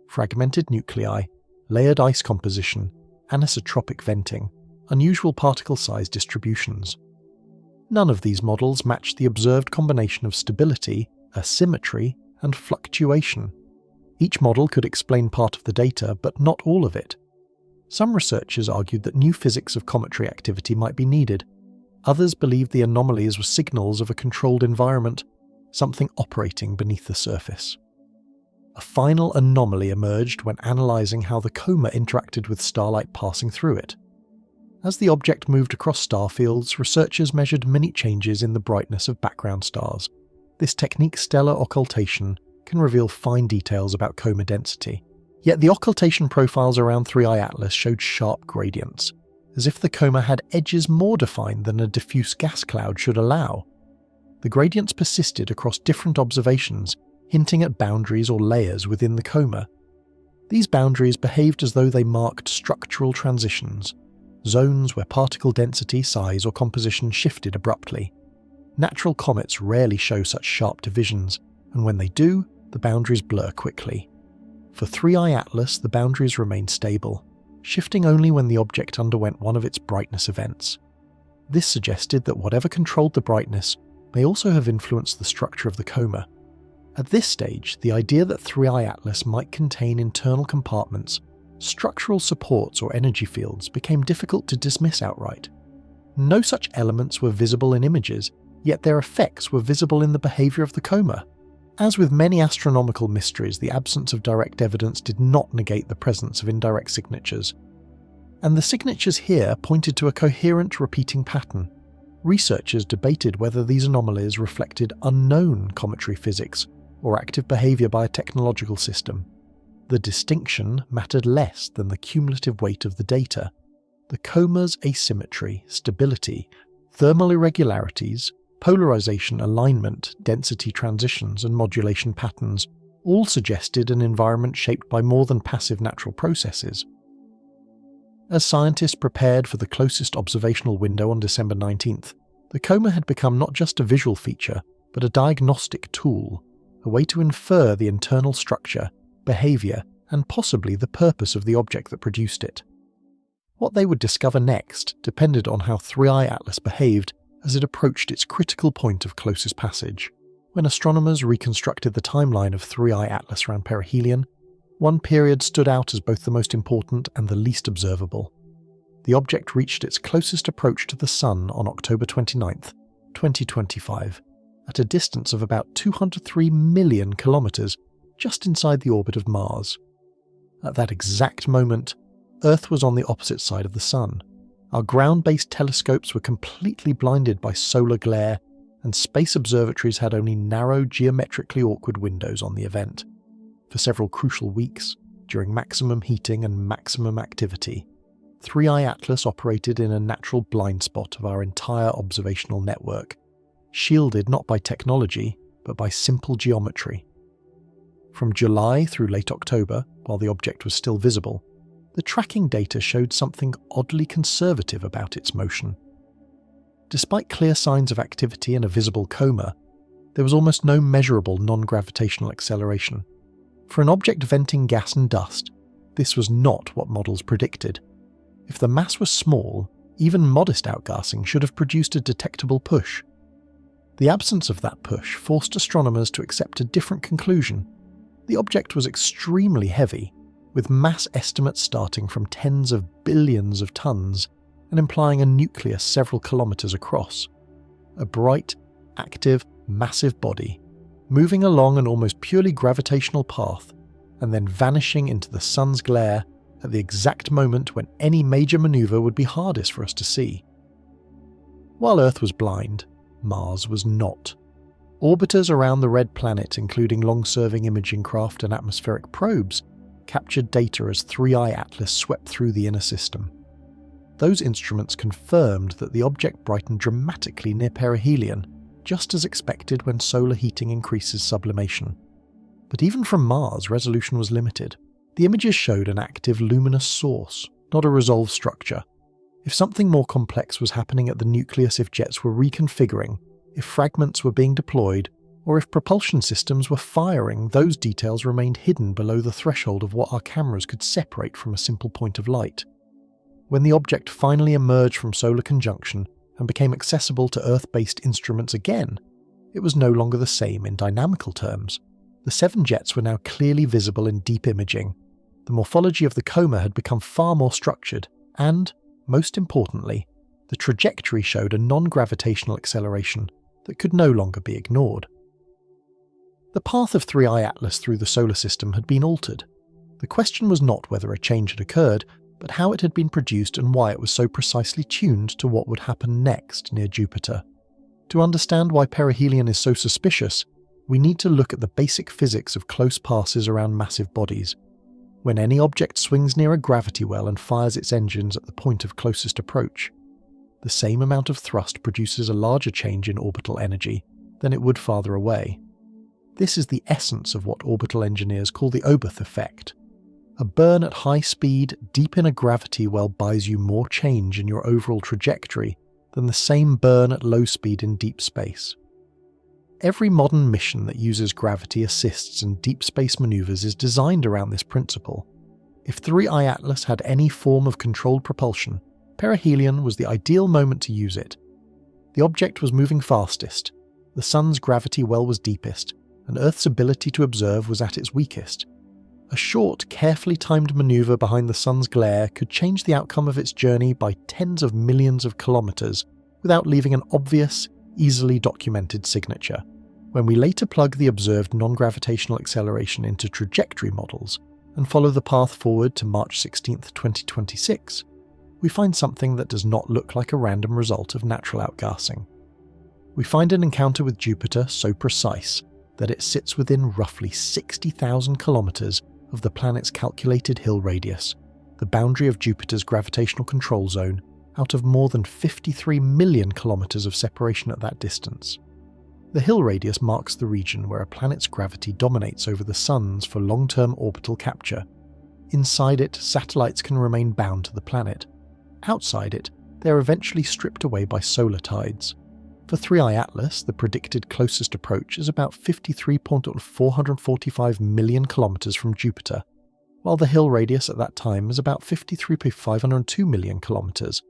fragmented nuclei, layered ice composition, anisotropic venting, unusual particle size distributions. None of these models matched the observed combination of stability, asymmetry, and fluctuation. Each model could explain part of the data, but not all of it. Some researchers argued that new physics of cometary activity might be needed. Others believed the anomalies were signals of a controlled environment, something operating beneath the surface. A final anomaly emerged when analysing how the coma interacted with starlight passing through it. As the object moved across star fields, researchers measured minute changes in the brightness of background stars. This technique, stellar occultation, can reveal fine details about coma density. Yet the occultation profiles around 3I Atlas showed sharp gradients, as if the coma had edges more defined than a diffuse gas cloud should allow. The gradients persisted across different observations, hinting at boundaries or layers within the coma. These boundaries behaved as though they marked structural transitions, zones where particle density, size, or composition shifted abruptly. Natural comets rarely show such sharp divisions, and when they do, the boundaries blur quickly. For 3I Atlas, the boundaries remained stable, shifting only when the object underwent one of its brightness events. This suggested that whatever controlled the brightness may also have influenced the structure of the coma. At this stage, the idea that 3I Atlas might contain internal compartments, structural supports, or energy fields became difficult to dismiss outright. No such elements were visible in images, yet their effects were visible in the behaviour of the coma. As with many astronomical mysteries, the absence of direct evidence did not negate the presence of indirect signatures. And the signatures here pointed to a coherent repeating pattern. Researchers debated whether these anomalies reflected unknown cometary physics or active behaviour by a technological system. The distinction mattered less than the cumulative weight of the data. The coma's asymmetry, stability, thermal irregularities, polarization alignment, density transitions, and modulation patterns all suggested an environment shaped by more than passive natural processes. As scientists prepared for the closest observational window on December 19th, the coma had become not just a visual feature, but a diagnostic tool, a way to infer the internal structure, behaviour, and possibly the purpose of the object that produced it. What they would discover next depended on how 3I Atlas behaved as it approached its critical point of closest passage. When astronomers reconstructed the timeline of 3I Atlas around perihelion, one period stood out as both the most important and the least observable. The object reached its closest approach to the Sun on October 29th, 2025, at a distance of about 203 million kilometres, just inside the orbit of Mars. At that exact moment, Earth was on the opposite side of the Sun. Our ground-based telescopes were completely blinded by solar glare, and space observatories had only narrow, geometrically awkward windows on the event. For several crucial weeks, during maximum heating and maximum activity, 3I Atlas operated in a natural blind spot of our entire observational network, shielded not by technology, but by simple geometry. From July through late October, while the object was still visible, the tracking data showed something oddly conservative about its motion. Despite clear signs of activity in a visible coma, there was almost no measurable non-gravitational acceleration. For an object venting gas and dust, this was not what models predicted. If the mass was small, even modest outgassing should have produced a detectable push. The absence of that push forced astronomers to accept a different conclusion. The object was extremely heavy, with mass estimates starting from tens of billions of tons and implying a nucleus several kilometres across. A bright, active, massive body, moving along an almost purely gravitational path and then vanishing into the sun's glare at the exact moment when any major manoeuvre would be hardest for us to see. While Earth was blind, Mars was not. Orbiters around the red planet, including long-serving imaging craft and atmospheric probes, captured data as 3I Atlas swept through the inner system. Those instruments confirmed that the object brightened dramatically near perihelion, just as expected when solar heating increases sublimation. But even from Mars, resolution was limited. The images showed an active luminous source, not a resolved structure. If something more complex was happening at the nucleus, if jets were reconfiguring, if fragments were being deployed, or if propulsion systems were firing, those details remained hidden below the threshold of what our cameras could separate from a simple point of light. When the object finally emerged from solar conjunction and became accessible to Earth-based instruments again, it was no longer the same in dynamical terms. The 7 jets were now clearly visible in deep imaging. The morphology of the coma had become far more structured, and, most importantly, the trajectory showed a non-gravitational acceleration that could no longer be ignored. The path of 3I Atlas through the solar system had been altered. The question was not whether a change had occurred, but how it had been produced and why it was so precisely tuned to what would happen next near Jupiter. To understand why perihelion is so suspicious, we need to look at the basic physics of close passes around massive bodies. When any object swings near a gravity well and fires its engines at the point of closest approach, the same amount of thrust produces a larger change in orbital energy than it would farther away. This is the essence of what orbital engineers call the Oberth effect. A burn at high speed, deep in a gravity well, buys you more change in your overall trajectory than the same burn at low speed in deep space. Every modern mission that uses gravity assists in deep space maneuvers is designed around this principle. If 3I Atlas had any form of controlled propulsion, perihelion was the ideal moment to use it. The object was moving fastest, the Sun's gravity well was deepest, and Earth's ability to observe was at its weakest. A short, carefully timed maneuver behind the Sun's glare could change the outcome of its journey by tens of millions of kilometers without leaving an obvious, easily documented signature. When we later plug the observed non-gravitational acceleration into trajectory models and follow the path forward to March 16, 2026, we find something that does not look like a random result of natural outgassing. We find an encounter with Jupiter so precise that it sits within roughly 60,000 kilometers of the planet's calculated Hill radius, the boundary of Jupiter's gravitational control zone, out of more than 53 million kilometers of separation at that distance. The Hill radius marks the region where a planet's gravity dominates over the Sun's for long-term orbital capture. Inside it, satellites can remain bound to the planet. Outside it, they are eventually stripped away by solar tides. For 3I Atlas, the predicted closest approach is about 53.445 million kilometers from Jupiter, while the Hill radius at that time is about 53.502 million kilometers,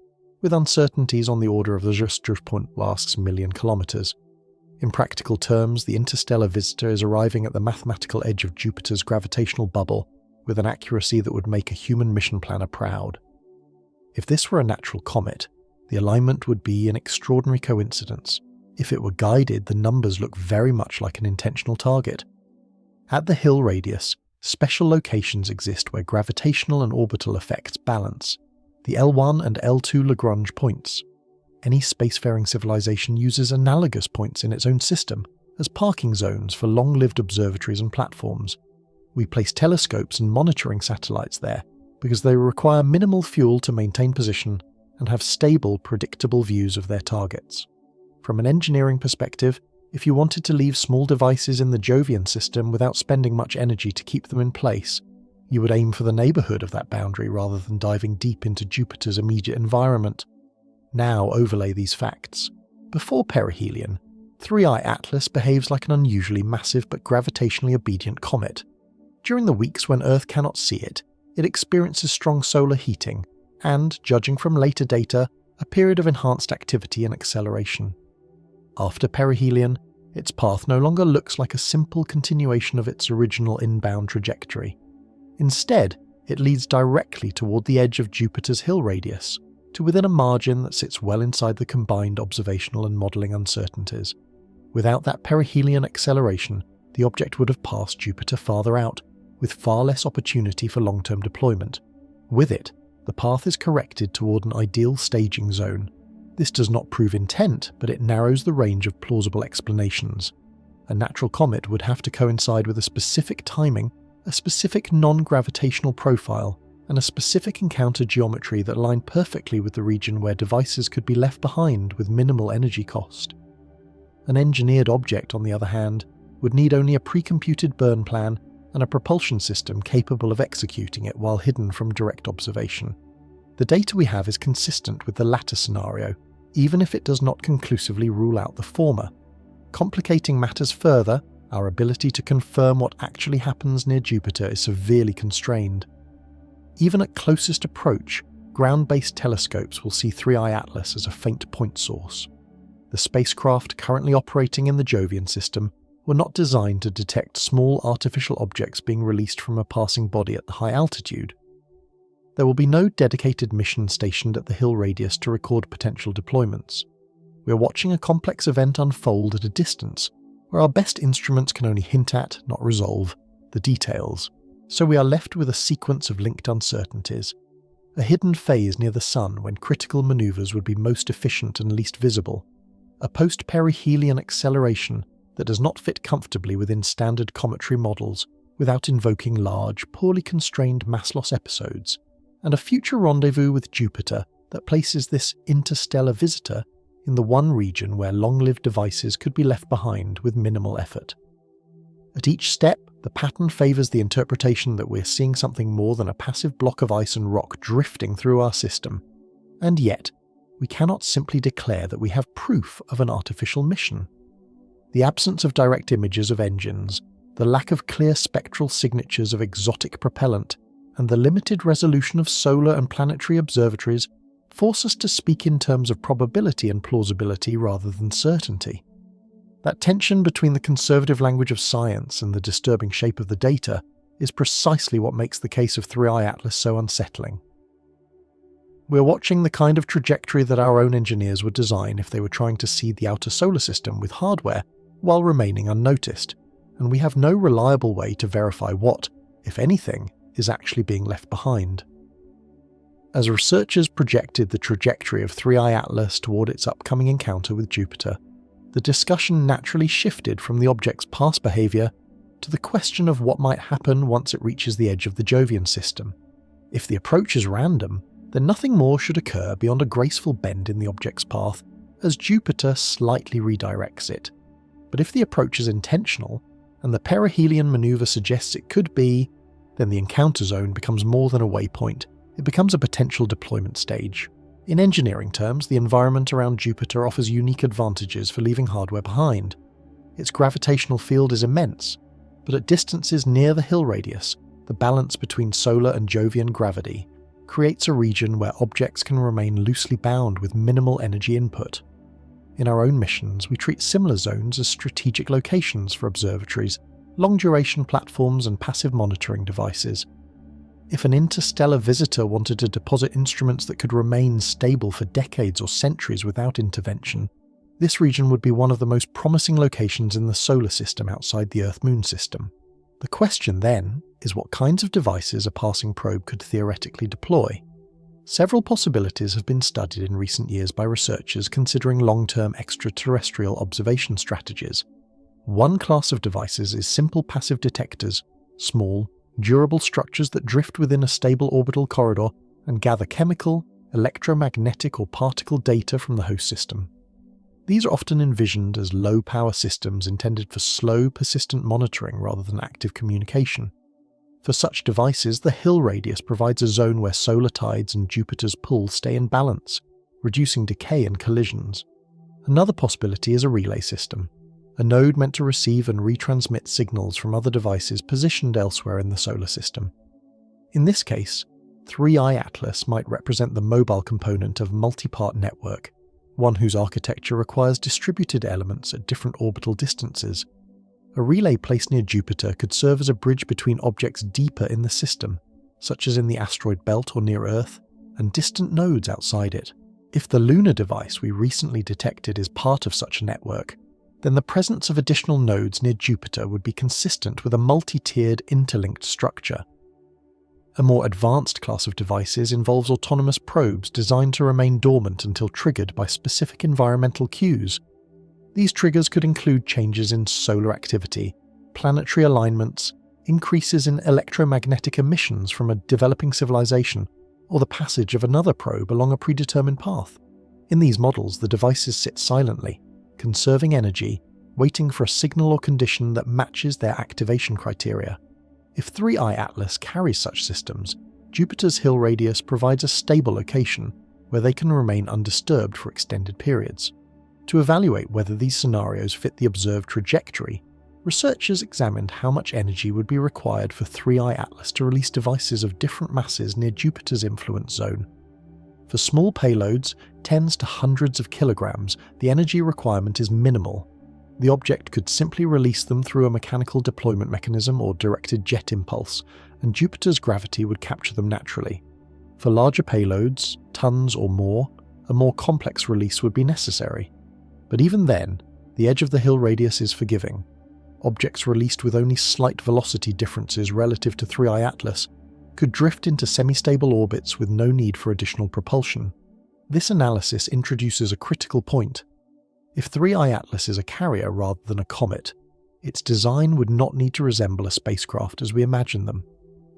with uncertainties on the order of the just 0.6 million kilometers. In practical terms, the interstellar visitor is arriving at the mathematical edge of Jupiter's gravitational bubble with an accuracy that would make a human mission planner proud. If this were a natural comet, the alignment would be an extraordinary coincidence. If it were guided, the numbers look very much like an intentional target. At the Hill radius, special locations exist where gravitational and orbital effects balance, the L1 and L2 Lagrange points. Any spacefaring civilization uses analogous points in its own system as parking zones for long-lived observatories and platforms. We place telescopes and monitoring satellites there because they require minimal fuel to maintain position and have stable, predictable views of their targets. From an engineering perspective, if you wanted to leave small devices in the Jovian system without spending much energy to keep them in place, you would aim for the neighbourhood of that boundary rather than diving deep into Jupiter's immediate environment. Now overlay these facts. Before perihelion, 3I Atlas behaves like an unusually massive but gravitationally obedient comet. During the weeks when Earth cannot see it, it experiences strong solar heating and, judging from later data, a period of enhanced activity and acceleration. After perihelion, its path no longer looks like a simple continuation of its original inbound trajectory. Instead, it leads directly toward the edge of Jupiter's Hill radius, to within a margin that sits well inside the combined observational and modelling uncertainties. Without that perihelion acceleration, the object would have passed Jupiter farther out, with far less opportunity for long-term deployment. With it, the path is corrected toward an ideal staging zone. This does not prove intent, but it narrows the range of plausible explanations. A natural comet would have to coincide with a specific timing, a specific non-gravitational profile, and a specific encounter geometry that align perfectly with the region where devices could be left behind with minimal energy cost. An engineered object, on the other hand, would need only a pre-computed burn plan and a propulsion system capable of executing it while hidden from direct observation. The data we have is consistent with the latter scenario, even if it does not conclusively rule out the former. Complicating matters further, our ability to confirm what actually happens near Jupiter is severely constrained. Even at closest approach, ground-based telescopes will see 3I Atlas as a faint point source. The spacecraft currently operating in the Jovian system were not designed to detect small artificial objects being released from a passing body at the high altitude. There will be no dedicated mission stationed at the Hill radius to record potential deployments. We are watching a complex event unfold at a distance, where our best instruments can only hint at, not resolve, the details. So we are left with a sequence of linked uncertainties, a hidden phase near the Sun when critical manoeuvres would be most efficient and least visible, a post-perihelion acceleration that does not fit comfortably within standard cometary models without invoking large, poorly constrained mass loss episodes, and a future rendezvous with Jupiter that places this interstellar visitor in the one region where long-lived devices could be left behind with minimal effort. At each step, the pattern favours the interpretation that we're seeing something more than a passive block of ice and rock drifting through our system. And yet, we cannot simply declare that we have proof of an artificial mission. The absence of direct images of engines, the lack of clear spectral signatures of exotic propellant, and the limited resolution of solar and planetary observatories force us to speak in terms of probability and plausibility rather than certainty. That tension between the conservative language of science and the disturbing shape of the data is precisely what makes the case of 3I Atlas so unsettling. We're watching the kind of trajectory that our own engineers would design if they were trying to see the outer solar system with hardware while remaining unnoticed, and we have no reliable way to verify what, if anything, is actually being left behind. As researchers projected the trajectory of 3I Atlas toward its upcoming encounter with Jupiter, the discussion naturally shifted from the object's past behaviour to the question of what might happen once it reaches the edge of the Jovian system. If the approach is random, then nothing more should occur beyond a graceful bend in the object's path as Jupiter slightly redirects it. But if the approach is intentional, and the perihelion manoeuvre suggests it could be, then the encounter zone becomes more than a waypoint. It becomes a potential deployment stage. In engineering terms, the environment around Jupiter offers unique advantages for leaving hardware behind. Its gravitational field is immense, but at distances near the Hill radius, the balance between solar and Jovian gravity creates a region where objects can remain loosely bound with minimal energy input. In our own missions, we treat similar zones as strategic locations for observatories, long-duration platforms and passive monitoring devices. If an interstellar visitor wanted to deposit instruments that could remain stable for decades or centuries without intervention, this region would be one of the most promising locations in the solar system outside the Earth-Moon system. The question then is what kinds of devices a passing probe could theoretically deploy. Several possibilities have been studied in recent years by researchers considering long-term extraterrestrial observation strategies. One class of devices is simple passive detectors, small, durable structures that drift within a stable orbital corridor and gather chemical, electromagnetic or particle data from the host system. These are often envisioned as low-power systems intended for slow, persistent monitoring rather than active communication. For such devices, the Hill radius provides a zone where solar tides and Jupiter's pull stay in balance, reducing decay and collisions. Another possibility is a relay system, a node meant to receive and retransmit signals from other devices positioned elsewhere in the solar system. In this case, 3I Atlas might represent the mobile component of a multi-part network, one whose architecture requires distributed elements at different orbital distances. A relay placed near Jupiter could serve as a bridge between objects deeper in the system, such as in the asteroid belt or near Earth, and distant nodes outside it. If the lunar device we recently detected is part of such a network, then the presence of additional nodes near Jupiter would be consistent with a multi-tiered interlinked structure. A more advanced class of devices involves autonomous probes designed to remain dormant until triggered by specific environmental cues. These triggers could include changes in solar activity, planetary alignments, increases in electromagnetic emissions from a developing civilization, or the passage of another probe along a predetermined path. In these models, the devices sit silently, conserving energy, waiting for a signal or condition that matches their activation criteria. If 3I Atlas carries such systems, Jupiter's Hill radius provides a stable location where they can remain undisturbed for extended periods. To evaluate whether these scenarios fit the observed trajectory, researchers examined how much energy would be required for 3I Atlas to release devices of different masses near Jupiter's influence zone. For small payloads, tens to hundreds of kilograms, the energy requirement is minimal. The object could simply release them through a mechanical deployment mechanism or directed jet impulse, and Jupiter's gravity would capture them naturally. For larger payloads, tons or more, a more complex release would be necessary. But even then, the edge of the Hill radius is forgiving. Objects released with only slight velocity differences relative to 3I Atlas could drift into semi-stable orbits with no need for additional propulsion. This analysis introduces a critical point. If 3I Atlas is a carrier rather than a comet, its design would not need to resemble a spacecraft as we imagine them.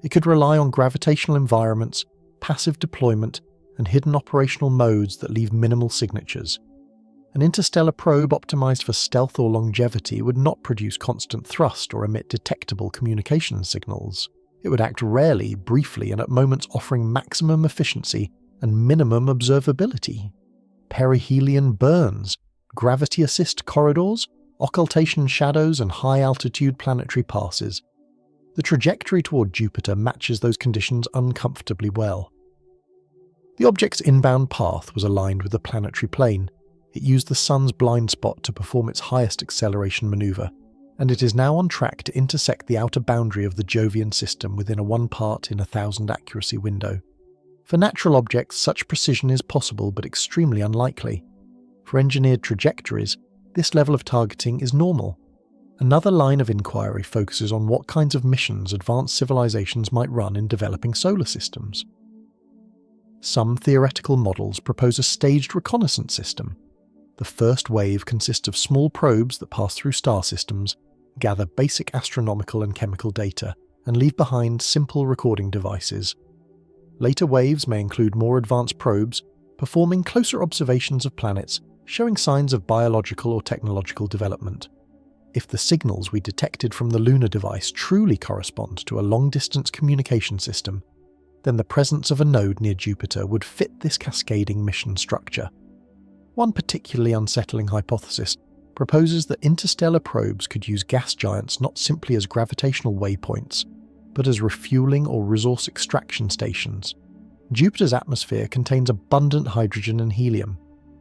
It could rely on gravitational environments, passive deployment, and hidden operational modes that leave minimal signatures. An interstellar probe optimized for stealth or longevity would not produce constant thrust or emit detectable communication signals. It would act rarely, briefly, and at moments offering maximum efficiency and minimum observability. Perihelion burns, gravity assist corridors, occultation shadows, and high-altitude planetary passes. The trajectory toward Jupiter matches those conditions uncomfortably well. The object's inbound path was aligned with the planetary plane. It used the Sun's blind spot to perform its highest acceleration maneuver, and it is now on track to intersect the outer boundary of the Jovian system within a 1 part in 1,000 accuracy window. For natural objects, such precision is possible but extremely unlikely. For engineered trajectories, this level of targeting is normal. Another line of inquiry focuses on what kinds of missions advanced civilizations might run in developing solar systems. Some theoretical models propose a staged reconnaissance system. The first wave consists of small probes that pass through star systems, gather basic astronomical and chemical data, and leave behind simple recording devices. Later waves may include more advanced probes, performing closer observations of planets, showing signs of biological or technological development. If the signals we detected from the lunar device truly correspond to a long-distance communication system, then the presence of a node near Jupiter would fit this cascading mission structure. One particularly unsettling hypothesis proposes that interstellar probes could use gas giants not simply as gravitational waypoints, but as refueling or resource extraction stations. Jupiter's atmosphere contains abundant hydrogen and helium.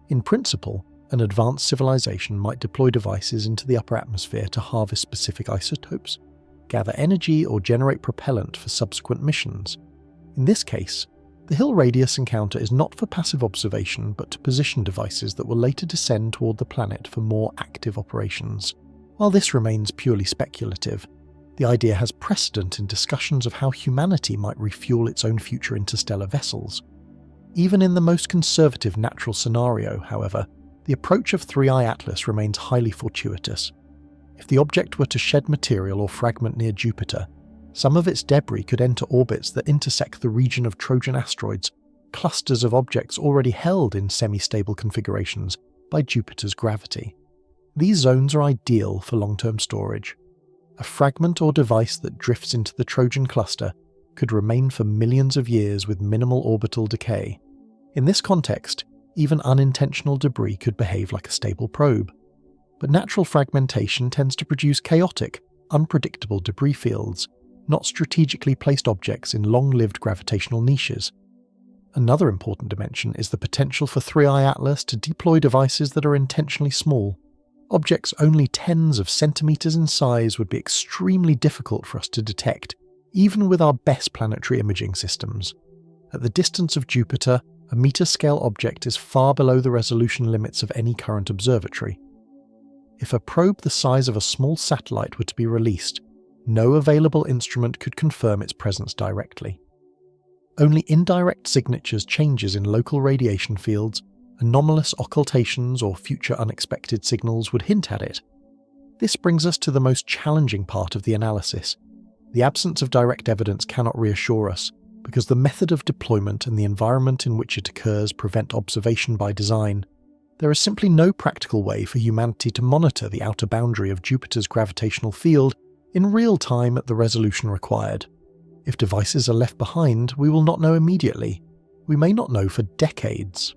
In principle, an advanced civilization might deploy devices into the upper atmosphere to harvest specific isotopes, gather energy, or generate propellant for subsequent missions. In this case, the Hill radius encounter is not for passive observation but to position devices that will later descend toward the planet for more active operations. While this remains purely speculative, the idea has precedent in discussions of how humanity might refuel its own future interstellar vessels. Even in the most conservative natural scenario, however, the approach of 3I Atlas remains highly fortuitous. If the object were to shed material or fragment near Jupiter, some of its debris could enter orbits that intersect the region of Trojan asteroids, clusters of objects already held in semi-stable configurations by Jupiter's gravity. These zones are ideal for long-term storage. A fragment or device that drifts into the Trojan cluster could remain for millions of years with minimal orbital decay. In this context, even unintentional debris could behave like a stable probe. But natural fragmentation tends to produce chaotic, unpredictable debris fields, not strategically placed objects in long-lived gravitational niches. Another important dimension is the potential for 3I Atlas to deploy devices that are intentionally small. Objects only tens of centimeters in size would be extremely difficult for us to detect, even with our best planetary imaging systems. At the distance of Jupiter, a meter-scale object is far below the resolution limits of any current observatory. If a probe the size of a small satellite were to be released, no available instrument could confirm its presence directly. Only indirect signatures, changes in local radiation fields, anomalous occultations, or future unexpected signals would hint at it. This brings us to the most challenging part of the analysis. The absence of direct evidence cannot reassure us, because the method of deployment and the environment in which it occurs prevent observation by design. There is simply no practical way for humanity to monitor the outer boundary of Jupiter's gravitational field in real time at the resolution required. If devices are left behind, we will not know immediately. We may not know for decades.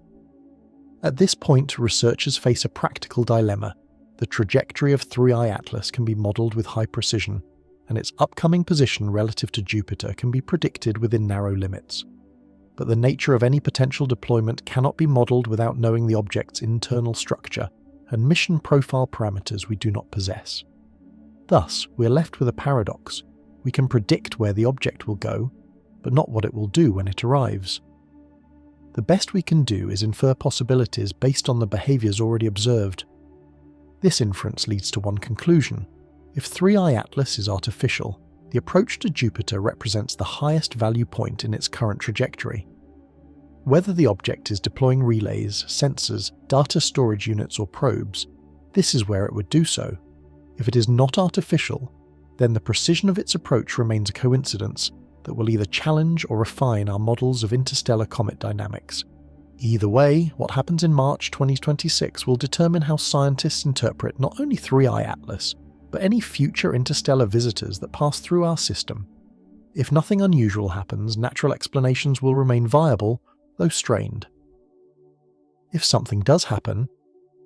At this point, researchers face a practical dilemma. The trajectory of 3I Atlas can be modelled with high precision, and its upcoming position relative to Jupiter can be predicted within narrow limits. But the nature of any potential deployment cannot be modelled without knowing the object's internal structure and mission profile parameters we do not possess. Thus, we are left with a paradox. We can predict where the object will go, but not what it will do when it arrives. The best we can do is infer possibilities based on the behaviours already observed. This inference leads to one conclusion. If 3I Atlas is artificial, the approach to Jupiter represents the highest value point in its current trajectory. Whether the object is deploying relays, sensors, data storage units, or probes, this is where it would do so. If it is not artificial, then the precision of its approach remains a coincidence that will either challenge or refine our models of interstellar comet dynamics. Either way, what happens in March 2026 will determine how scientists interpret not only 3I Atlas, but any future interstellar visitors that pass through our system. If nothing unusual happens, natural explanations will remain viable, though strained. If something does happen,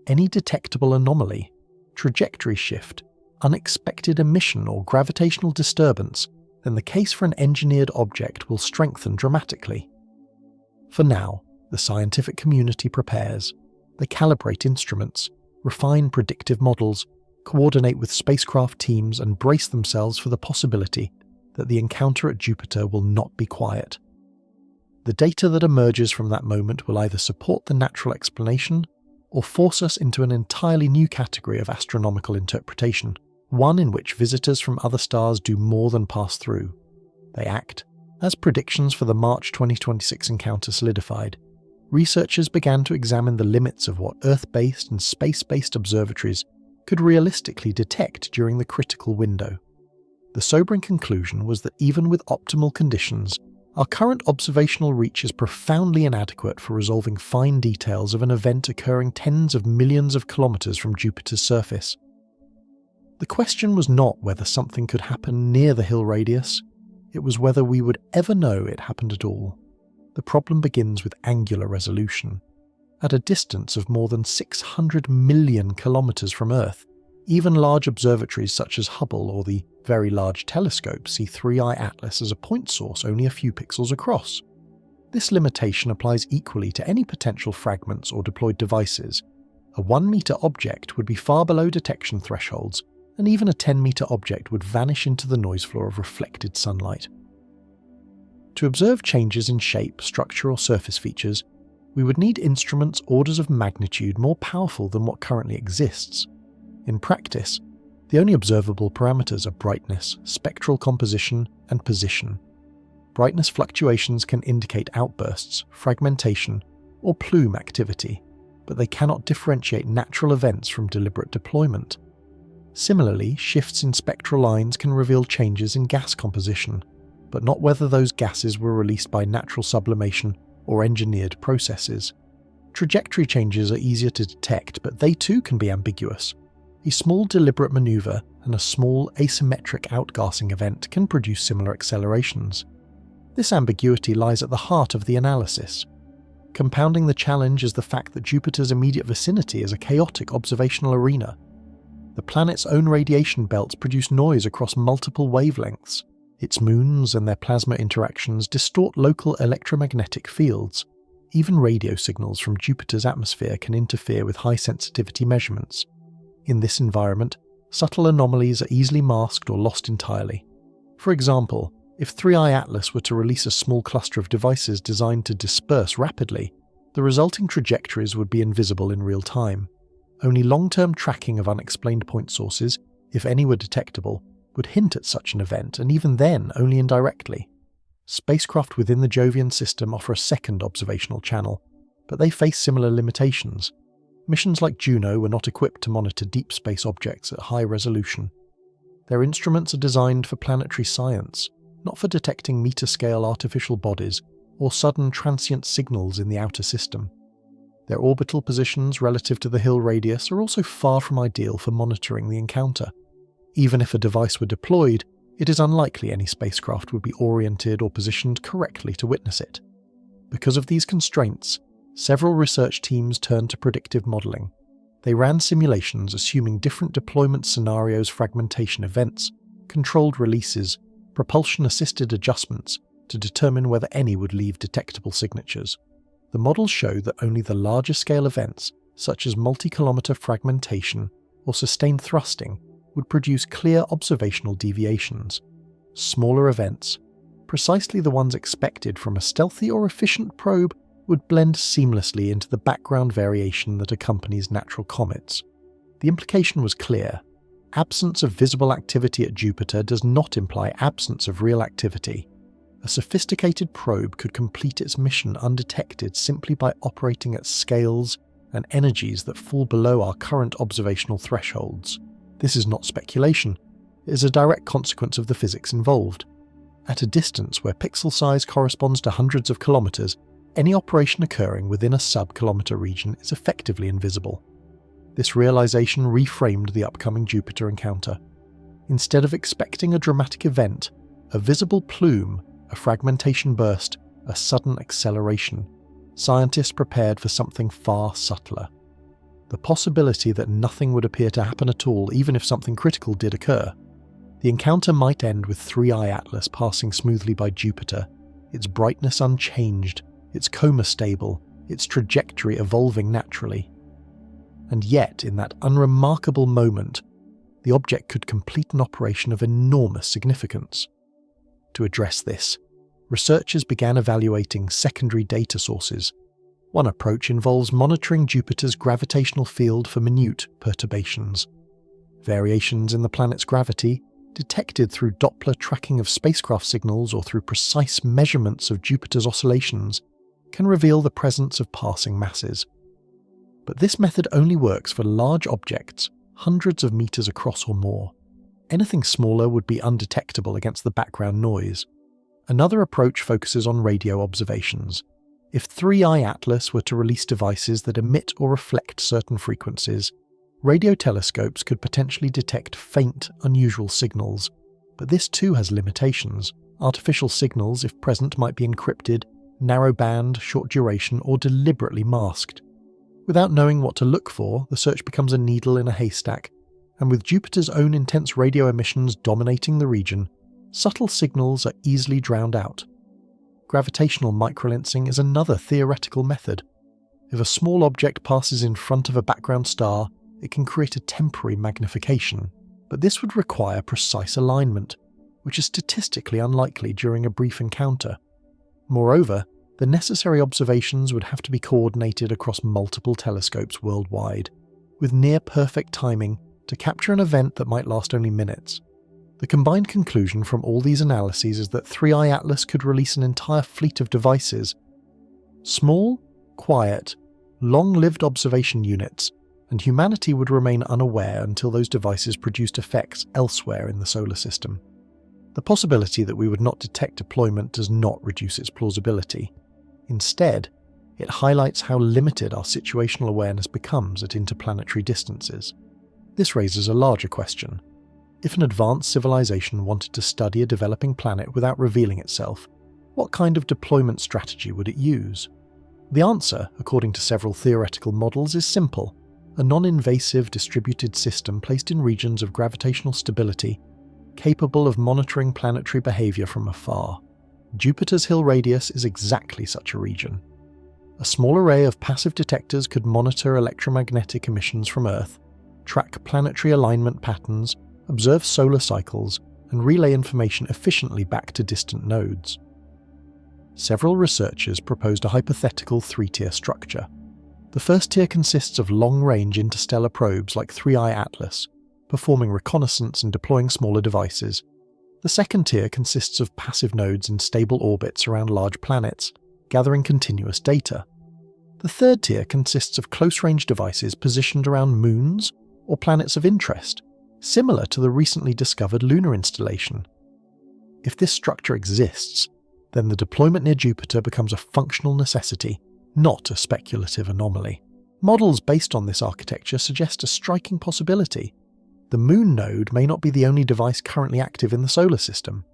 any detectable anomaly, trajectory shift, unexpected emission, or gravitational disturbance, then the case for an engineered object will strengthen dramatically. For now, the scientific community prepares. They calibrate instruments, refine predictive models, coordinate with spacecraft teams, and brace themselves for the possibility that the encounter at Jupiter will not be quiet. The data that emerges from that moment will either support the natural explanation or force us into an entirely new category of astronomical interpretation, one in which visitors from other stars do more than pass through. They act. As predictions for the March 2026 encounter solidified, researchers began to examine the limits of what Earth-based and space-based observatories could realistically detect during the critical window. The sobering conclusion was that even with optimal conditions, our current observational reach is profoundly inadequate for resolving fine details of an event occurring tens of millions of kilometers from Jupiter's surface. The question was not whether something could happen near the Hill radius, it was whether we would ever know it happened at all. The problem begins with angular resolution. At a distance of more than 600 million kilometers from Earth, even large observatories such as Hubble or the Very Large Telescope see 3i Atlas as a point source only a few pixels across. This limitation applies equally to any potential fragments or deployed devices. A 1-meter object would be far below detection thresholds, and even a 10-meter object would vanish into the noise floor of reflected sunlight. To observe changes in shape, structure, or surface features, we would need instruments orders of magnitude more powerful than what currently exists. In practice, the only observable parameters are brightness, spectral composition, and position. Brightness fluctuations can indicate outbursts, fragmentation, or plume activity, but they cannot differentiate natural events from deliberate deployment. Similarly, shifts in spectral lines can reveal changes in gas composition, but not whether those gases were released by natural sublimation or engineered processes. Trajectory changes are easier to detect, but they too can be ambiguous. A small deliberate maneuver and a small asymmetric outgassing event can produce similar accelerations. This ambiguity lies at the heart of the analysis. Compounding the challenge is the fact that Jupiter's immediate vicinity is a chaotic observational arena. The planet's own radiation belts produce noise across multiple wavelengths. Its moons and their plasma interactions distort local electromagnetic fields. Even radio signals from Jupiter's atmosphere can interfere with high-sensitivity measurements. In this environment, subtle anomalies are easily masked or lost entirely. For example, if 3i Atlas were to release a small cluster of devices designed to disperse rapidly, the resulting trajectories would be invisible in real time. Only long-term tracking of unexplained point sources, if any were detectable, would hint at such an event, and even then only indirectly. Spacecraft within the Jovian system offer a second observational channel, but they face similar limitations. Missions like Juno were not equipped to monitor deep space objects at high resolution. Their instruments are designed for planetary science, not for detecting meter-scale artificial bodies or sudden transient signals in the outer system. Their orbital positions relative to the Hill radius are also far from ideal for monitoring the encounter. Even if a device were deployed, it is unlikely any spacecraft would be oriented or positioned correctly to witness it. Because of these constraints, several research teams turned to predictive modelling. They ran simulations assuming different deployment scenarios, fragmentation events, controlled releases, propulsion-assisted adjustments to determine whether any would leave detectable signatures. The models show that only the larger scale events, such as multi-kilometre fragmentation or sustained thrusting, would produce clear observational deviations. Smaller events, precisely the ones expected from a stealthy or efficient probe, would blend seamlessly into the background variation that accompanies natural comets. The implication was clear. Absence of visible activity at Jupiter does not imply absence of real activity. A sophisticated probe could complete its mission undetected simply by operating at scales and energies that fall below our current observational thresholds. This is not speculation, it is a direct consequence of the physics involved. At a distance where pixel size corresponds to hundreds of kilometers, any operation occurring within a sub-kilometer region is effectively invisible. This realization reframed the upcoming Jupiter encounter. Instead of expecting a dramatic event, a visible plume, a fragmentation burst, a sudden acceleration, scientists prepared for something far subtler. The possibility that nothing would appear to happen at all, even if something critical did occur. The encounter might end with 3i Atlas passing smoothly by Jupiter, its brightness unchanged, its coma stable, its trajectory evolving naturally. And yet, in that unremarkable moment, the object could complete an operation of enormous significance. To address this, researchers began evaluating secondary data sources. One approach involves monitoring Jupiter's gravitational field for minute perturbations. Variations in the planet's gravity, detected through Doppler tracking of spacecraft signals or through precise measurements of Jupiter's oscillations, can reveal the presence of passing masses. But this method only works for large objects, hundreds of meters across or more. Anything smaller would be undetectable against the background noise. Another approach focuses on radio observations. If 3i Atlas were to release devices that emit or reflect certain frequencies, radio telescopes could potentially detect faint, unusual signals. But this too has limitations. Artificial signals, if present, might be encrypted, narrow-band, short duration, or deliberately masked. Without knowing what to look for, the search becomes a needle in a haystack, and with Jupiter's own intense radio emissions dominating the region, subtle signals are easily drowned out. Gravitational microlensing is another theoretical method. If a small object passes in front of a background star, it can create a temporary magnification, but this would require precise alignment, which is statistically unlikely during a brief encounter. Moreover, the necessary observations would have to be coordinated across multiple telescopes worldwide, with near-perfect timing to capture an event that might last only minutes. The combined conclusion from all these analyses is that 3i Atlas could release an entire fleet of devices. Small, quiet, long-lived observation units, and humanity would remain unaware until those devices produced effects elsewhere in the solar system. The possibility that we would not detect deployment does not reduce its plausibility. Instead, it highlights how limited our situational awareness becomes at interplanetary distances. This raises a larger question. If an advanced civilization wanted to study a developing planet without revealing itself, what kind of deployment strategy would it use? The answer, according to several theoretical models, is simple: a non-invasive distributed system placed in regions of gravitational stability, capable of monitoring planetary behavior from afar. Jupiter's Hill radius is exactly such a region. A small array of passive detectors could monitor electromagnetic emissions from Earth, track planetary alignment patterns, observe solar cycles, and relay information efficiently back to distant nodes. Several researchers proposed a hypothetical three-tier structure. The first tier consists of long-range interstellar probes like 3i Atlas, performing reconnaissance and deploying smaller devices. The second tier consists of passive nodes in stable orbits around large planets, gathering continuous data. The third tier consists of close-range devices positioned around moons or planets of interest, similar to the recently discovered lunar installation. If this structure exists, then the deployment near Jupiter becomes a functional necessity, not a speculative anomaly. Models based on this architecture suggest a striking possibility. The Moon node may not be the only device currently active in the solar system.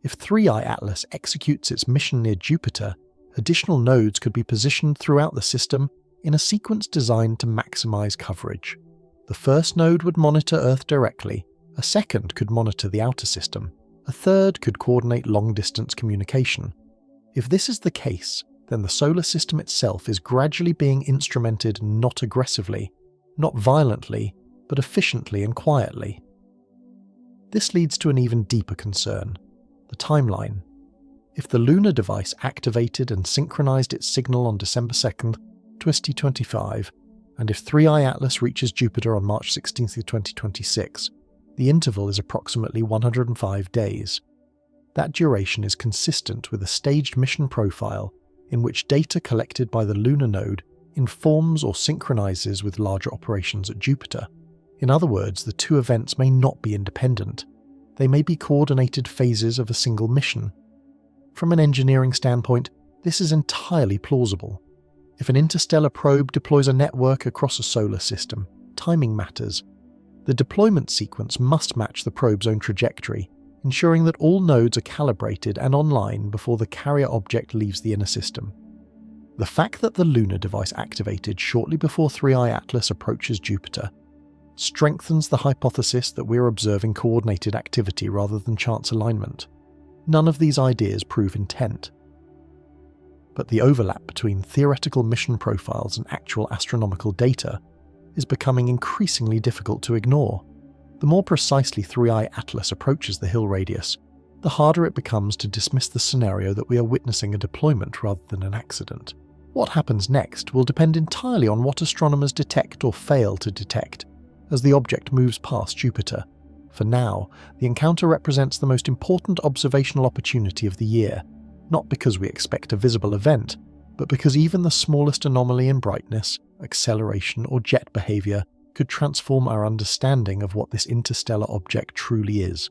If 3i Atlas executes its mission near Jupiter, additional nodes could be positioned throughout the system in a sequence designed to maximize coverage. The first node would monitor Earth directly, a second could monitor the outer system, a third could coordinate long-distance communication. If this is the case, then the solar system itself is gradually being instrumented not aggressively, not violently, but efficiently and quietly. This leads to an even deeper concern: the timeline. If the lunar device activated and synchronized its signal on December 2nd, 2025, and if 3i Atlas reaches Jupiter on March 16, 2026, the interval is approximately 105 days. That duration is consistent with a staged mission profile in which data collected by the lunar node informs or synchronizes with larger operations at Jupiter. In other words, the two events may not be independent. They may be coordinated phases of a single mission. From an engineering standpoint, this is entirely plausible. If an interstellar probe deploys a network across a solar system, timing matters. The deployment sequence must match the probe's own trajectory, ensuring that all nodes are calibrated and online before the carrier object leaves the inner system. The fact that the lunar device activated shortly before 3i Atlas approaches Jupiter strengthens the hypothesis that we're observing coordinated activity rather than chance alignment. None of these ideas prove intent. But the overlap between theoretical mission profiles and actual astronomical data is becoming increasingly difficult to ignore. The more precisely 3i Atlas approaches the Hill radius, the harder it becomes to dismiss the scenario that we are witnessing a deployment rather than an accident. What happens next will depend entirely on what astronomers detect or fail to detect as the object moves past Jupiter. For now, the encounter represents the most important observational opportunity of the year, not because we expect a visible event, but because even the smallest anomaly in brightness, acceleration, or jet behavior could transform our understanding of what this interstellar object truly is.